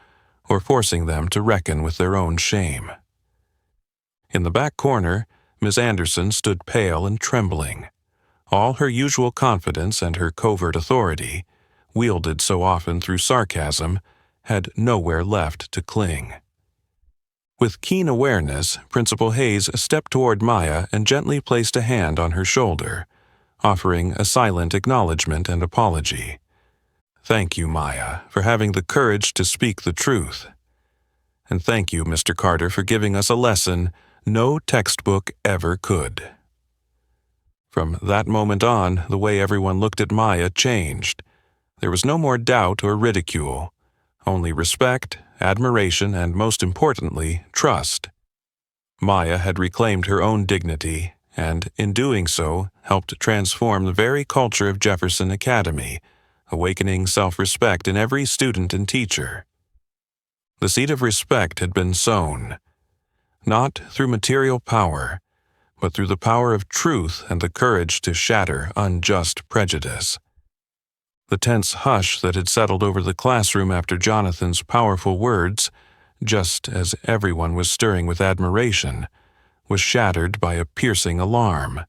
or forcing them to reckon with their own shame. In the back corner, Miss Anderson stood pale and trembling. All her usual confidence and her covert authority, wielded so often through sarcasm, had nowhere left to cling. With keen awareness, Principal Hayes stepped toward Maya and gently placed a hand on her shoulder, offering a silent acknowledgement and apology. Thank you, Maya, for having the courage to speak the truth. And thank you, Mr. Carter, for giving us a lesson no textbook ever could. From that moment on, the way everyone looked at Maya changed. There was no more doubt or ridicule, only respect, admiration, and most importantly, trust. Maya had reclaimed her own dignity, and in doing so helped transform the very culture of Jefferson Academy, awakening self-respect in every student and teacher. The seed of respect had been sown, not through material power, but through the power of truth and the courage to shatter unjust prejudice. The tense hush that had settled over the classroom after Jonathan's powerful words, just as everyone was stirring with admiration, was shattered by a piercing alarm.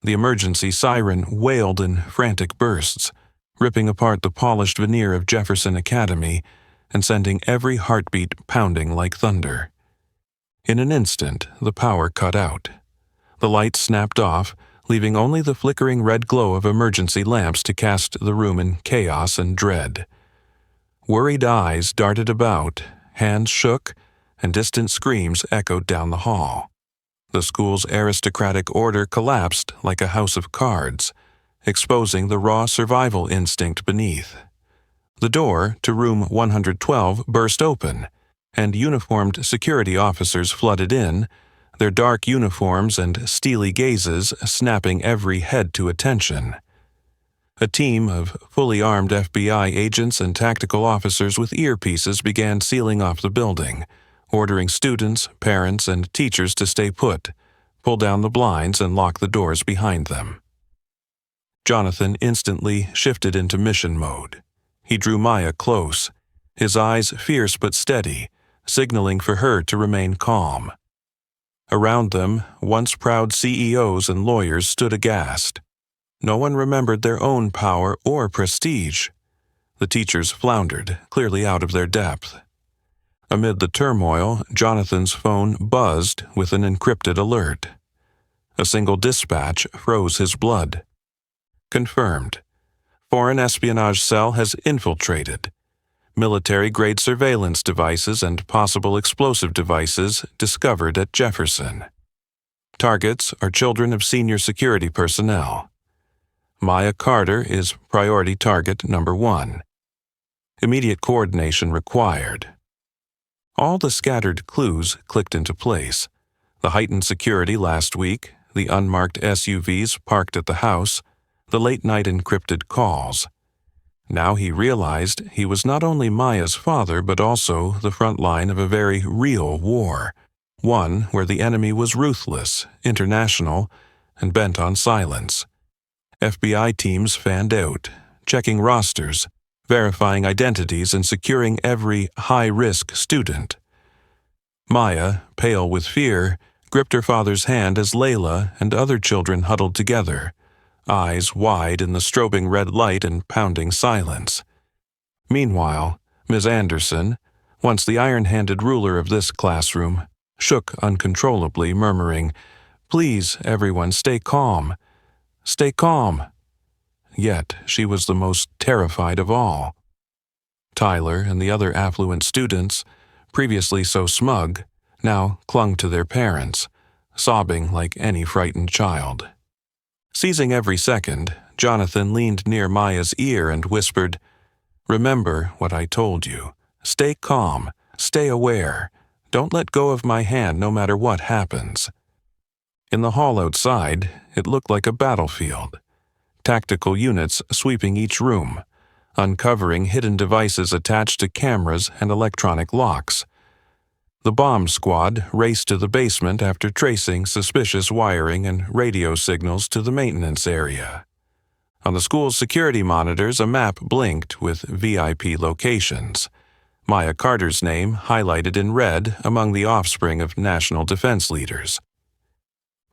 The emergency siren wailed in frantic bursts, ripping apart the polished veneer of Jefferson Academy and sending every heartbeat pounding like thunder. In an instant, the power cut out. The lights snapped off, leaving only the flickering red glow of emergency lamps to cast the room in chaos and dread. Worried eyes darted about, hands shook, and distant screams echoed down the hall. The school's aristocratic order collapsed like a house of cards, exposing the raw survival instinct beneath. The door to room 112 burst open, and uniformed security officers flooded in, their dark uniforms and steely gazes snapping every head to attention. A team of fully armed FBI agents and tactical officers with earpieces began sealing off the building, ordering students, parents, and teachers to stay put, pull down the blinds, and lock the doors behind them. Jonathan instantly shifted into mission mode. He drew Maya close, his eyes fierce but steady, signaling for her to remain calm. Around them, once proud CEOs and lawyers stood aghast. No one remembered their own power or prestige. The teachers floundered, clearly out of their depth. Amid the turmoil, Jonathan's phone buzzed with an encrypted alert. A single dispatch froze his blood. Confirmed. Foreign espionage cell has infiltrated. Military-grade surveillance devices and possible explosive devices discovered at Jefferson. Targets are children of senior security personnel. Maya Carter is priority target number 1. Immediate coordination required. All the scattered clues clicked into place. The heightened security last week, the unmarked SUVs parked at the house, the late-night encrypted calls. Now he realized he was not only Maya's father but also the front line of a very real war, one where the enemy was ruthless, international, and bent on silence. FBI teams fanned out, checking rosters, verifying identities, and securing every high-risk student. Maya, pale with fear, gripped her father's hand as Layla and other children huddled together, eyes wide in the strobing red light and pounding silence. Meanwhile, Ms. Anderson, once the iron-handed ruler of this classroom, shook uncontrollably, murmuring, "Please, everyone, stay calm. Stay calm." Yet she was the most terrified of all. Tyler and the other affluent students, previously so smug, now clung to their parents, sobbing like any frightened child. Seizing every second, Jonathan leaned near Maya's ear and whispered, "Remember what I told you. Stay calm. Stay aware. Don't let go of my hand no matter what happens." In the hall outside, it looked like a battlefield. Tactical units sweeping each room, uncovering hidden devices attached to cameras and electronic locks. The bomb squad raced to the basement after tracing suspicious wiring and radio signals to the maintenance area. On the school's security monitors, a map blinked with VIP locations. Maya Carter's name highlighted in red among the offspring of national defense leaders.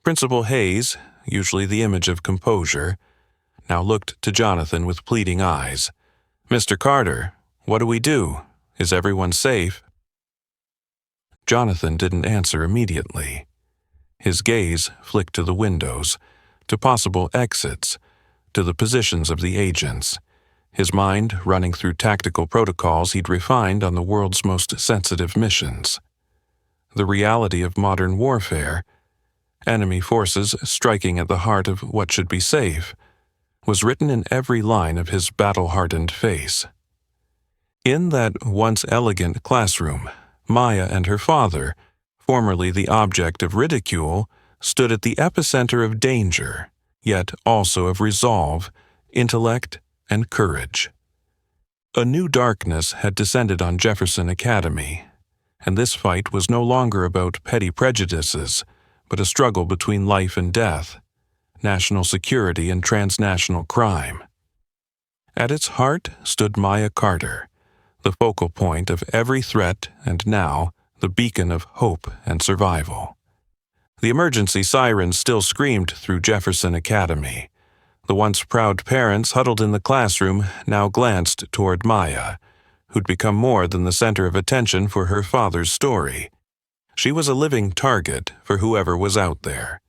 Principal Hayes, usually the image of composure, now looked to Jonathan with pleading eyes. "Mr. Carter, what do we do? Is everyone safe?" Jonathan didn't answer immediately. His gaze flicked to the windows, to possible exits, to the positions of the agents, his mind running through tactical protocols he'd refined on the world's most sensitive missions. The reality of modern warfare, enemy forces striking at the heart of what should be safe, was written in every line of his battle-hardened face. In that once elegant classroom, Maya and her father, formerly the object of ridicule, stood at the epicenter of danger, yet also of resolve, intellect, and courage. A new darkness had descended on Jefferson Academy, and this fight was no longer about petty prejudices, but a struggle between life and death, national security and transnational crime. At its heart stood Maya Carter, the focal point of every threat and now the beacon of hope and survival. The emergency sirens still screamed through Jefferson Academy. The once proud parents huddled in the classroom now glanced toward Maya, who'd become more than the center of attention for her father's story. She was a living target for whoever was out there.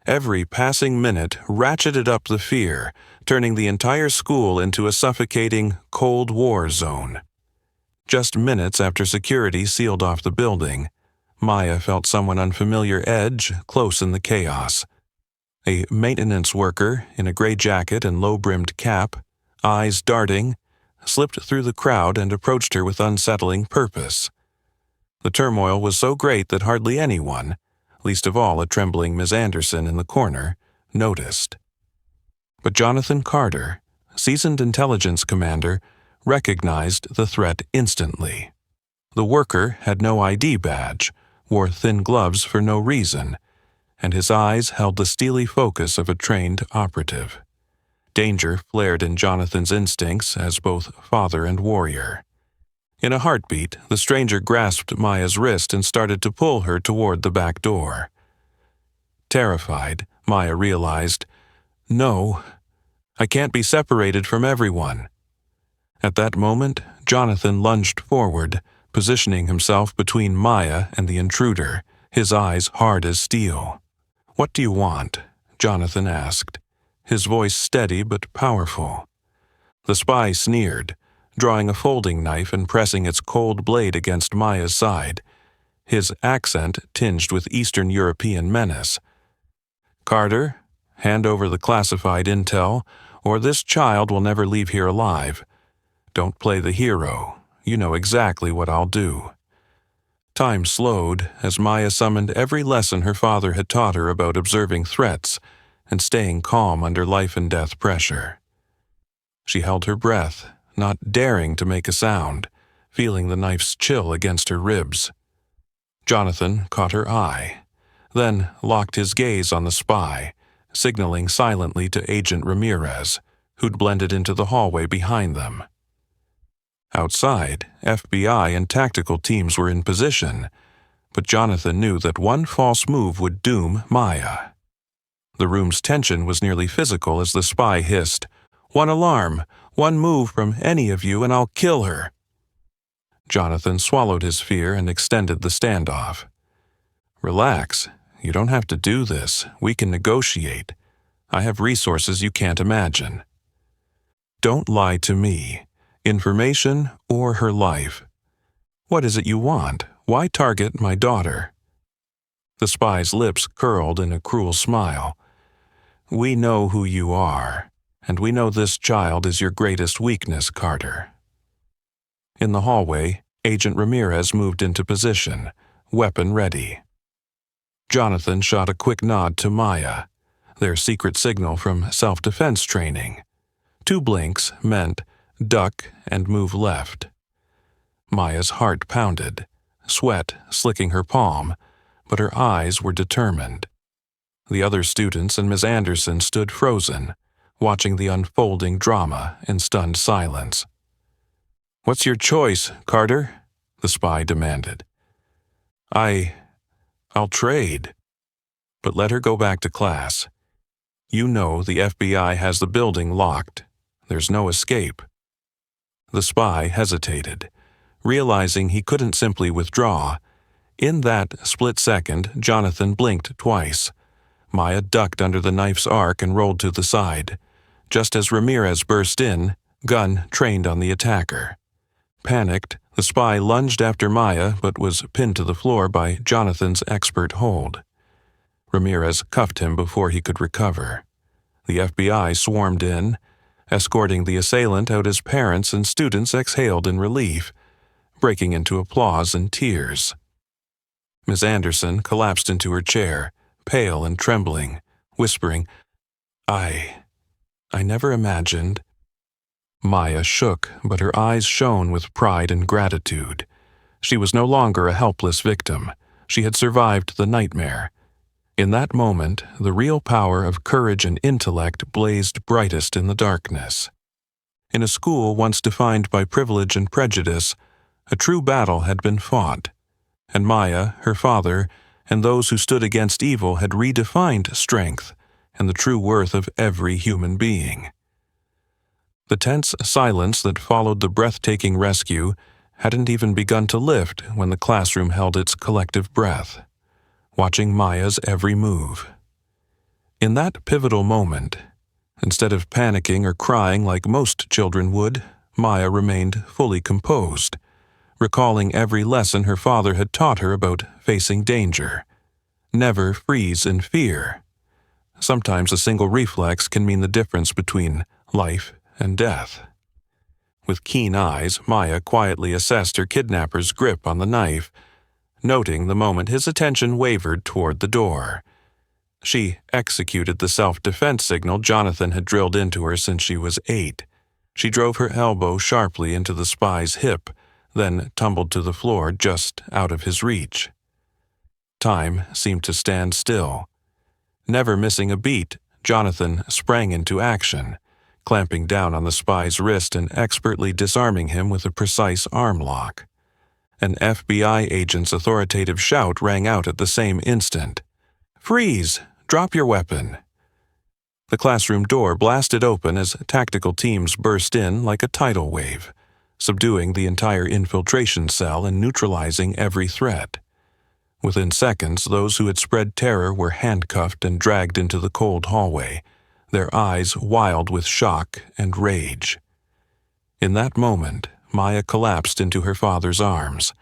Every passing minute ratcheted up the fear, turning the entire school into a suffocating Cold War zone. Just minutes after security sealed off the building, Maya felt someone unfamiliar edge close in the chaos. A maintenance worker in a gray jacket and low-brimmed cap, eyes darting, slipped through the crowd and approached her with unsettling purpose. The turmoil was so great that hardly anyone, least of all a trembling Miss Anderson in the corner, noticed. But Jonathan Carter, seasoned intelligence commander, recognized the threat instantly. The worker had no ID badge, wore thin gloves for no reason, and his eyes held the steely focus of a trained operative. Danger flared in Jonathan's instincts as both father and warrior. In a heartbeat, the stranger grasped Maya's wrist and started to pull her toward the back door. Terrified, Maya realized, "No, I can't be separated from everyone." At that moment, Jonathan lunged forward, positioning himself between Maya and the intruder, his eyes hard as steel. "What do you want?" Jonathan asked, his voice steady but powerful. The spy sneered, drawing a folding knife and pressing its cold blade against Maya's side, his accent tinged with Eastern European menace. "Carter, hand over the classified intel, or this child will never leave here alive. Don't play the hero. You know exactly what I'll do." Time slowed as Maya summoned every lesson her father had taught her about observing threats and staying calm under life-and-death pressure. She held her breath, not daring to make a sound, feeling the knife's chill against her ribs. Jonathan caught her eye, then locked his gaze on the spy, signaling silently to Agent Ramirez, who'd blended into the hallway behind them. Outside, FBI and tactical teams were in position, but Jonathan knew that one false move would doom Maya. The room's tension was nearly physical as the spy hissed, "One alarm, one move from any of you and I'll kill her." Jonathan swallowed his fear and extended the standoff. "Relax. You don't have to do this. We can negotiate. I have resources you can't imagine." "Don't lie to me. Information or her life. What is it you want? Why target my daughter?" The spy's lips curled in a cruel smile. "We know who you are, and we know this child is your greatest weakness, Carter." In the hallway, Agent Ramirez moved into position, weapon ready. Jonathan shot a quick nod to Maya, their secret signal from self-defense training. 2 blinks meant duck and move left. Maya's heart pounded, sweat slicking her palm, but her eyes were determined. The other students and Miss Anderson stood frozen, watching the unfolding drama in stunned silence. "What's your choice, Carter?" the spy demanded. I'll trade. But let her go back to class. You know the FBI has the building locked. There's no escape." The spy hesitated, realizing he couldn't simply withdraw. In that split second, Jonathan blinked twice. Maya ducked under the knife's arc and rolled to the side. Just as Ramirez burst in, gun trained on the attacker. Panicked, the spy lunged after Maya but was pinned to the floor by Jonathan's expert hold. Ramirez cuffed him before he could recover. The FBI swarmed in, escorting the assailant out as parents and students exhaled in relief, breaking into applause and tears. Miss Anderson collapsed into her chair, pale and trembling, whispering, I never imagined." Maya shook, but her eyes shone with pride and gratitude. She was no longer a helpless victim. She had survived the nightmare. In that moment, the real power of courage and intellect blazed brightest in the darkness. In a school once defined by privilege and prejudice, a true battle had been fought, and Maya, her father, and those who stood against evil had redefined strength and the true worth of every human being. The tense silence that followed the breathtaking rescue hadn't even begun to lift when the classroom held its collective breath, watching Maya's every move. In that pivotal moment, instead of panicking or crying like most children would, Maya remained fully composed, recalling every lesson her father had taught her about facing danger. Never freeze in fear. Sometimes a single reflex can mean the difference between life and death. With keen eyes, Maya quietly assessed her kidnapper's grip on the knife, noting the moment his attention wavered toward the door. She executed the self-defense signal Jonathan had drilled into her since she was 8. She drove her elbow sharply into the spy's hip, then tumbled to the floor just out of his reach. Time seemed to stand still. Never missing a beat, Jonathan sprang into action, clamping down on the spy's wrist and expertly disarming him with a precise arm lock. An FBI agent's authoritative shout rang out at the same instant. "Freeze! Drop your weapon!" The classroom door blasted open as tactical teams burst in like a tidal wave, subduing the entire infiltration cell and neutralizing every threat. Within seconds, those who had spread terror were handcuffed and dragged into the cold hallway, their eyes wild with shock and rage. In that moment, Maya collapsed into her father's arms,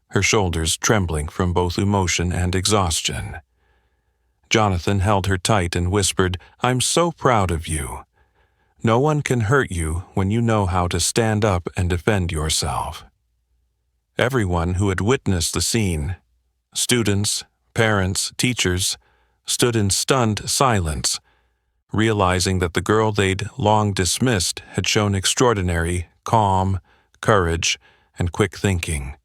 her shoulders trembling from both emotion and exhaustion. Jonathan held her tight and whispered, "I'm so proud of you. No one can hurt you when you know how to stand up and defend yourself." Everyone who had witnessed the scene, students, parents, teachers, stood in stunned silence, realizing that the girl they'd long dismissed had shown extraordinary calm, courage, and quick thinking.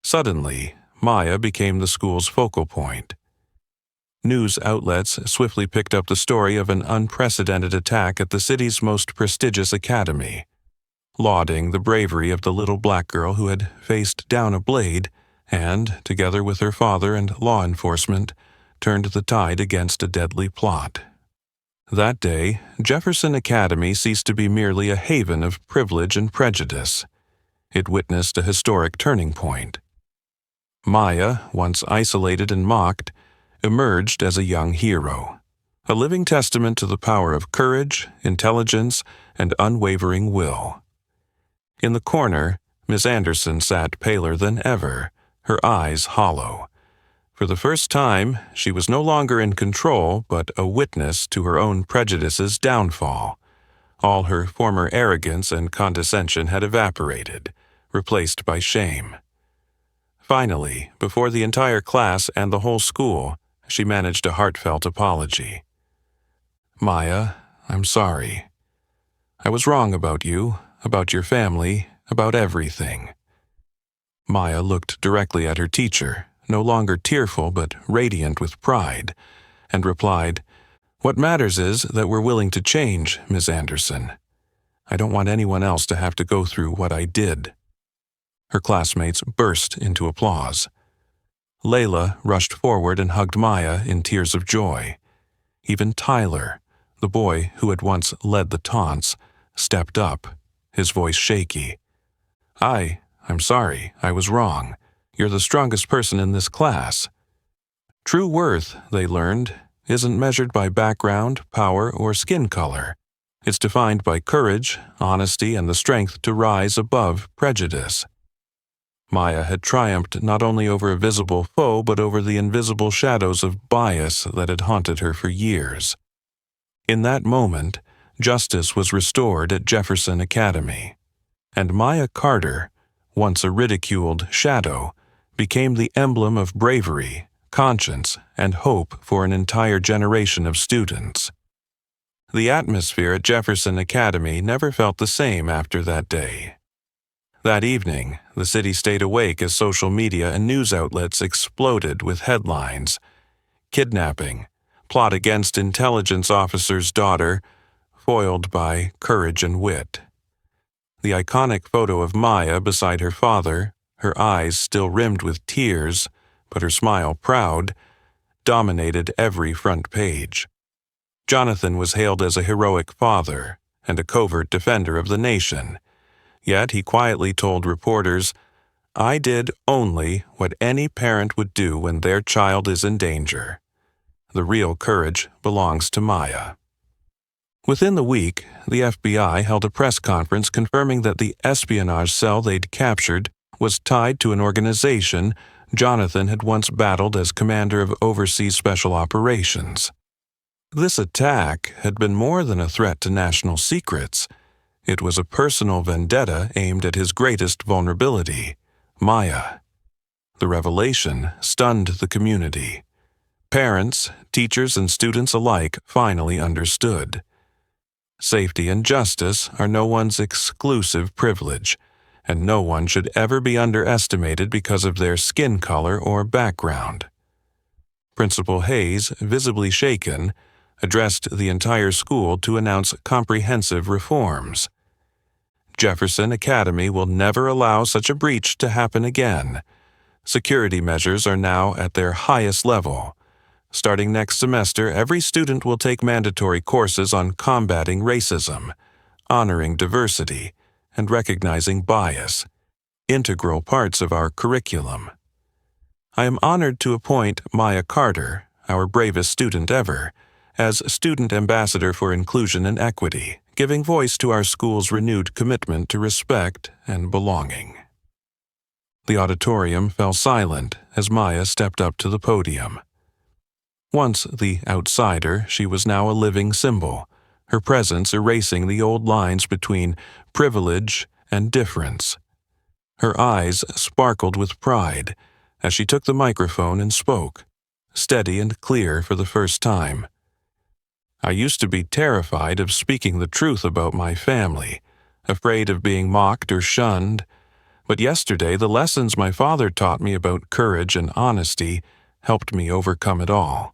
Suddenly, Maya became the school's focal point. News outlets swiftly picked up the story of an unprecedented attack at the city's most prestigious academy, lauding the bravery of the little black girl who had faced down a blade and, together with her father and law enforcement, turned the tide against a deadly plot. That day, Jefferson Academy ceased to be merely a haven of privilege and prejudice. It witnessed a historic turning point. Maya, once isolated and mocked, emerged as a young hero, a living testament to the power of courage, intelligence, and unwavering will. In the corner, Miss Anderson sat paler than ever, her eyes hollow. For the first time, she was no longer in control, but a witness to her own prejudices' downfall. All her former arrogance and condescension had evaporated, replaced by shame. Finally, before the entire class and the whole school, she managed a heartfelt apology. "Maya, I'm sorry. I was wrong about you, about your family, about everything." Maya looked directly at her teacher, no longer tearful but radiant with pride, and replied, "What matters is that we're willing to change, Miss Anderson. I don't want anyone else to have to go through what I did." Her classmates burst into applause. Layla rushed forward and hugged Maya in tears of joy. Even Tyler, the boy who had once led the taunts, stepped up, his voice shaky. I'm sorry, I was wrong. You're the strongest person in this class." True worth, they learned, isn't measured by background, power, or skin color. It's defined by courage, honesty, and the strength to rise above prejudice. Maya had triumphed not only over a visible foe but over the invisible shadows of bias that had haunted her for years. In that moment, justice was restored at Jefferson Academy, and Maya Carter, once a ridiculed shadow, became the emblem of bravery, conscience, and hope for an entire generation of students. The atmosphere at Jefferson Academy never felt the same after that day. That evening, the city stayed awake as social media and news outlets exploded with headlines: kidnapping, plot against intelligence officer's daughter, foiled by courage and wit. The iconic photo of Maya beside her father, her eyes still rimmed with tears, but her smile proud, dominated every front page. Jonathan was hailed as a heroic father and a covert defender of the nation, yet he quietly told reporters, "I did only what any parent would do when their child is in danger." The real courage belongs to Maya. Within the week, the FBI held a press conference confirming that the espionage cell they'd captured was tied to an organization Jonathan had once battled as commander of overseas special operations. This attack had been more than a threat to national secrets. It was a personal vendetta aimed at his greatest vulnerability, Maya. The revelation stunned the community. Parents, teachers, and students alike finally understood. Safety and justice are no one's exclusive privilege, and no one should ever be underestimated because of their skin color or background. Principal Hayes, visibly shaken, addressed the entire school to announce comprehensive reforms. Jefferson Academy will never allow such a breach to happen again. Security measures are now at their highest level. Starting next semester, every student will take mandatory courses on combating racism, honoring diversity, and recognizing bias, integral parts of our curriculum. I am honored to appoint Maya Carter, our bravest student ever, as Student Ambassador for Inclusion and Equity, giving voice to our school's renewed commitment to respect and belonging. The auditorium fell silent as Maya stepped up to the podium. Once the outsider, she was now a living symbol, her presence erasing the old lines between privilege and difference. Her eyes sparkled with pride as she took the microphone and spoke, steady and clear for the first time. "I used to be terrified of speaking the truth about my family, afraid of being mocked or shunned, but yesterday the lessons my father taught me about courage and honesty helped me overcome it all.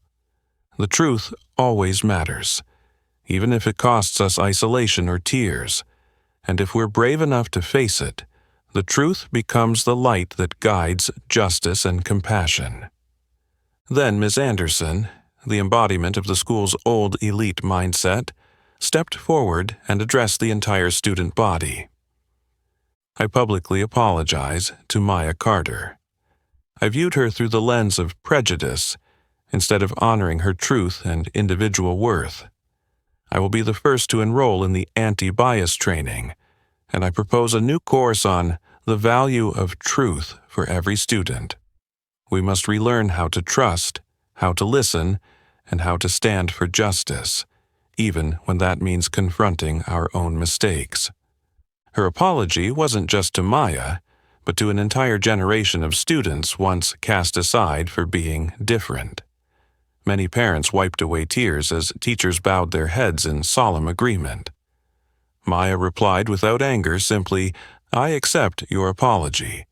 The truth always matters, even if it costs us isolation or tears, and if we're brave enough to face it, the truth becomes the light that guides justice and compassion." Then Ms. Anderson, the embodiment of the school's old elite mindset, stepped forward and addressed the entire student body. "I publicly apologize to Maya Carter. I viewed her through the lens of prejudice instead of honoring her truth and individual worth. I will be the first to enroll in the anti-bias training, and I propose a new course on the value of truth for every student. We must relearn how to trust, how to listen, and how to stand for justice, even when that means confronting our own mistakes." Her apology wasn't just to Maya, but to an entire generation of students once cast aside for being different. Many parents wiped away tears as teachers bowed their heads in solemn agreement. Maya replied without anger, simply, "I accept your apology,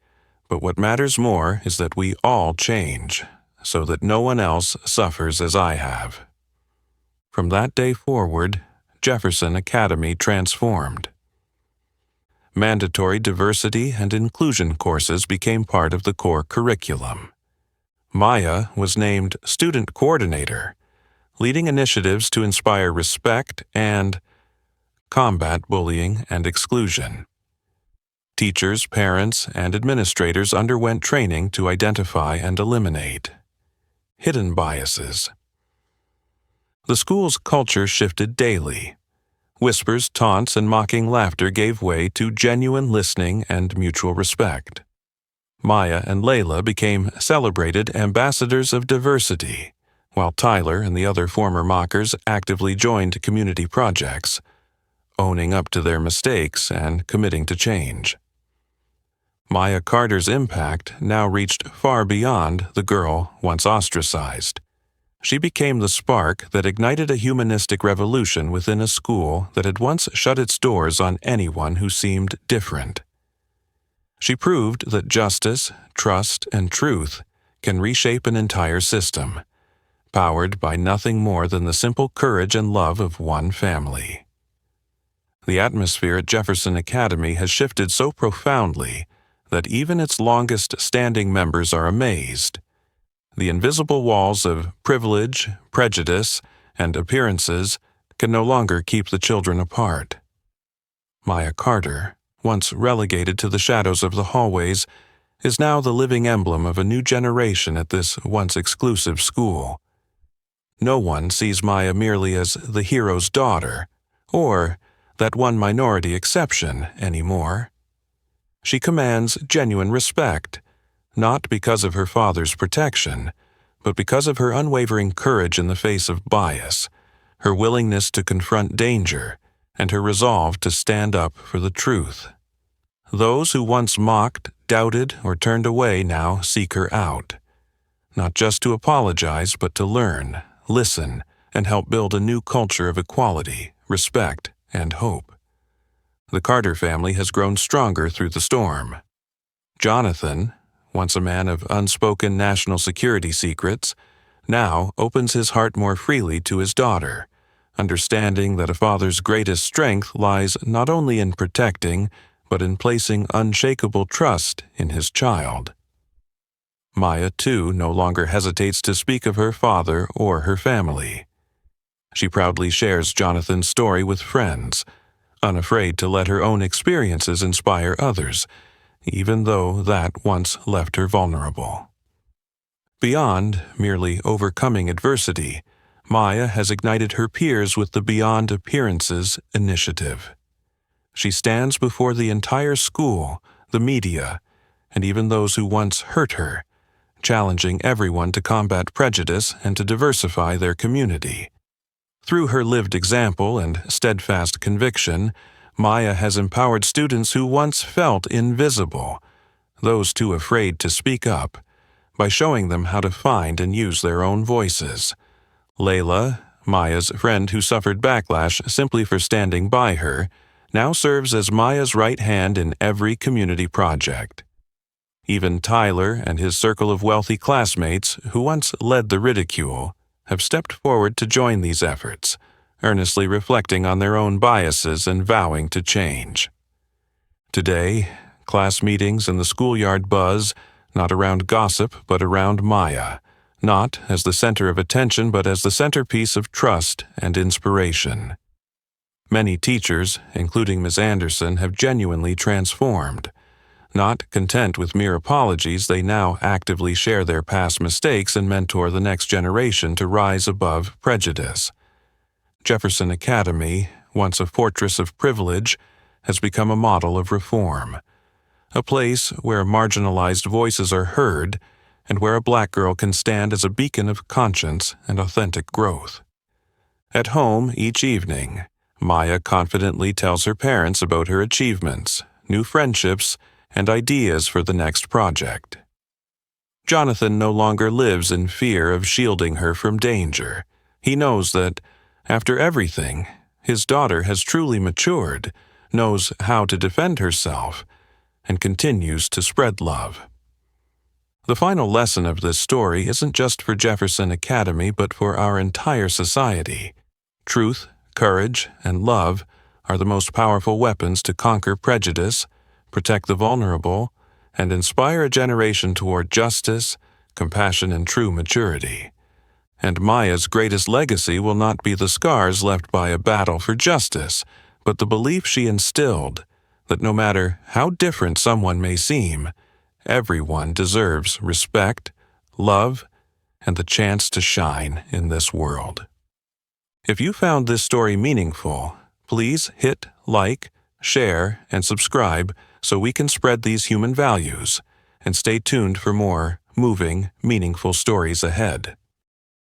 but what matters more is that we all change, so that no one else suffers as I have." From that day forward, Jefferson Academy transformed. Mandatory diversity and inclusion courses became part of the core curriculum. Maya was named Student Coordinator, leading initiatives to inspire respect and combat bullying and exclusion. Teachers, parents, and administrators underwent training to identify and eliminate hidden biases. The school's culture shifted daily. Whispers, taunts, and mocking laughter gave way to genuine listening and mutual respect. Maya and Layla became celebrated ambassadors of diversity, while Tyler and the other former mockers actively joined community projects, owning up to their mistakes and committing to change. Maya Carter's impact now reached far beyond the girl once ostracized. She became the spark that ignited a humanistic revolution within a school that had once shut its doors on anyone who seemed different. She proved that justice, trust, and truth can reshape an entire system, powered by nothing more than the simple courage and love of one family. The atmosphere at Jefferson Academy has shifted so profoundly that even its longest-standing members are amazed. The invisible walls of privilege, prejudice, and appearances can no longer keep the children apart. Maya Carter, once relegated to the shadows of the hallways, is now the living emblem of a new generation at this once exclusive school. No one sees Maya merely as the hero's daughter, or that one minority exception anymore. She commands genuine respect, not because of her father's protection, but because of her unwavering courage in the face of bias, her willingness to confront danger, and her resolve to stand up for the truth. Those who once mocked, doubted, or turned away now seek her out, not just to apologize, but to learn, listen, and help build a new culture of equality, respect, and hope. The Carter family has grown stronger through the storm. Jonathan, once a man of unspoken national security secrets, now opens his heart more freely to his daughter, understanding that a father's greatest strength lies not only in protecting, but in placing unshakable trust in his child. Maya, too, no longer hesitates to speak of her father or her family. She proudly shares Jonathan's story with friends, unafraid to let her own experiences inspire others, even though that once left her vulnerable. Beyond merely overcoming adversity, Maya has ignited her peers with the Beyond Appearances initiative. She stands before the entire school, the media, and even those who once hurt her, challenging everyone to combat prejudice and to diversify their community. Through her lived example and steadfast conviction, Maya has empowered students who once felt invisible, those too afraid to speak up, by showing them how to find and use their own voices. Layla, Maya's friend who suffered backlash simply for standing by her, now serves as Maya's right hand in every community project. Even Tyler and his circle of wealthy classmates, who once led the Ridicule, have stepped forward to join these efforts, earnestly reflecting on their own biases and vowing to change. Today, class meetings and the schoolyard buzz, not around gossip but around Maya, not as the center of attention but as the centerpiece of trust and inspiration. Many teachers, including Ms. Anderson, have genuinely transformed. Not content with mere apologies, they now actively share their past mistakes and mentor the next generation to rise above prejudice. Jefferson Academy, once a fortress of privilege, has become a model of reform, a place where marginalized voices are heard and where a black girl can stand as a beacon of conscience and authentic growth. At home each evening, Maya confidently tells her parents about her achievements, new friendships, and ideas for the next project. Jonathan no longer lives in fear of shielding her from danger. He knows that, after everything, his daughter has truly matured, knows how to defend herself, and continues to spread love. The final lesson of this story isn't just for Jefferson Academy but for our entire society. Truth, courage, and love are the most powerful weapons to conquer prejudice, protect the vulnerable, and inspire a generation toward justice, compassion, and true maturity. And Maya's greatest legacy will not be the scars left by a battle for justice, but the belief she instilled that no matter how different someone may seem, everyone deserves respect, love, and the chance to shine in this world. If you found this story meaningful, please hit like, share, and subscribe so we can spread these human values, and stay tuned for more moving, meaningful stories ahead.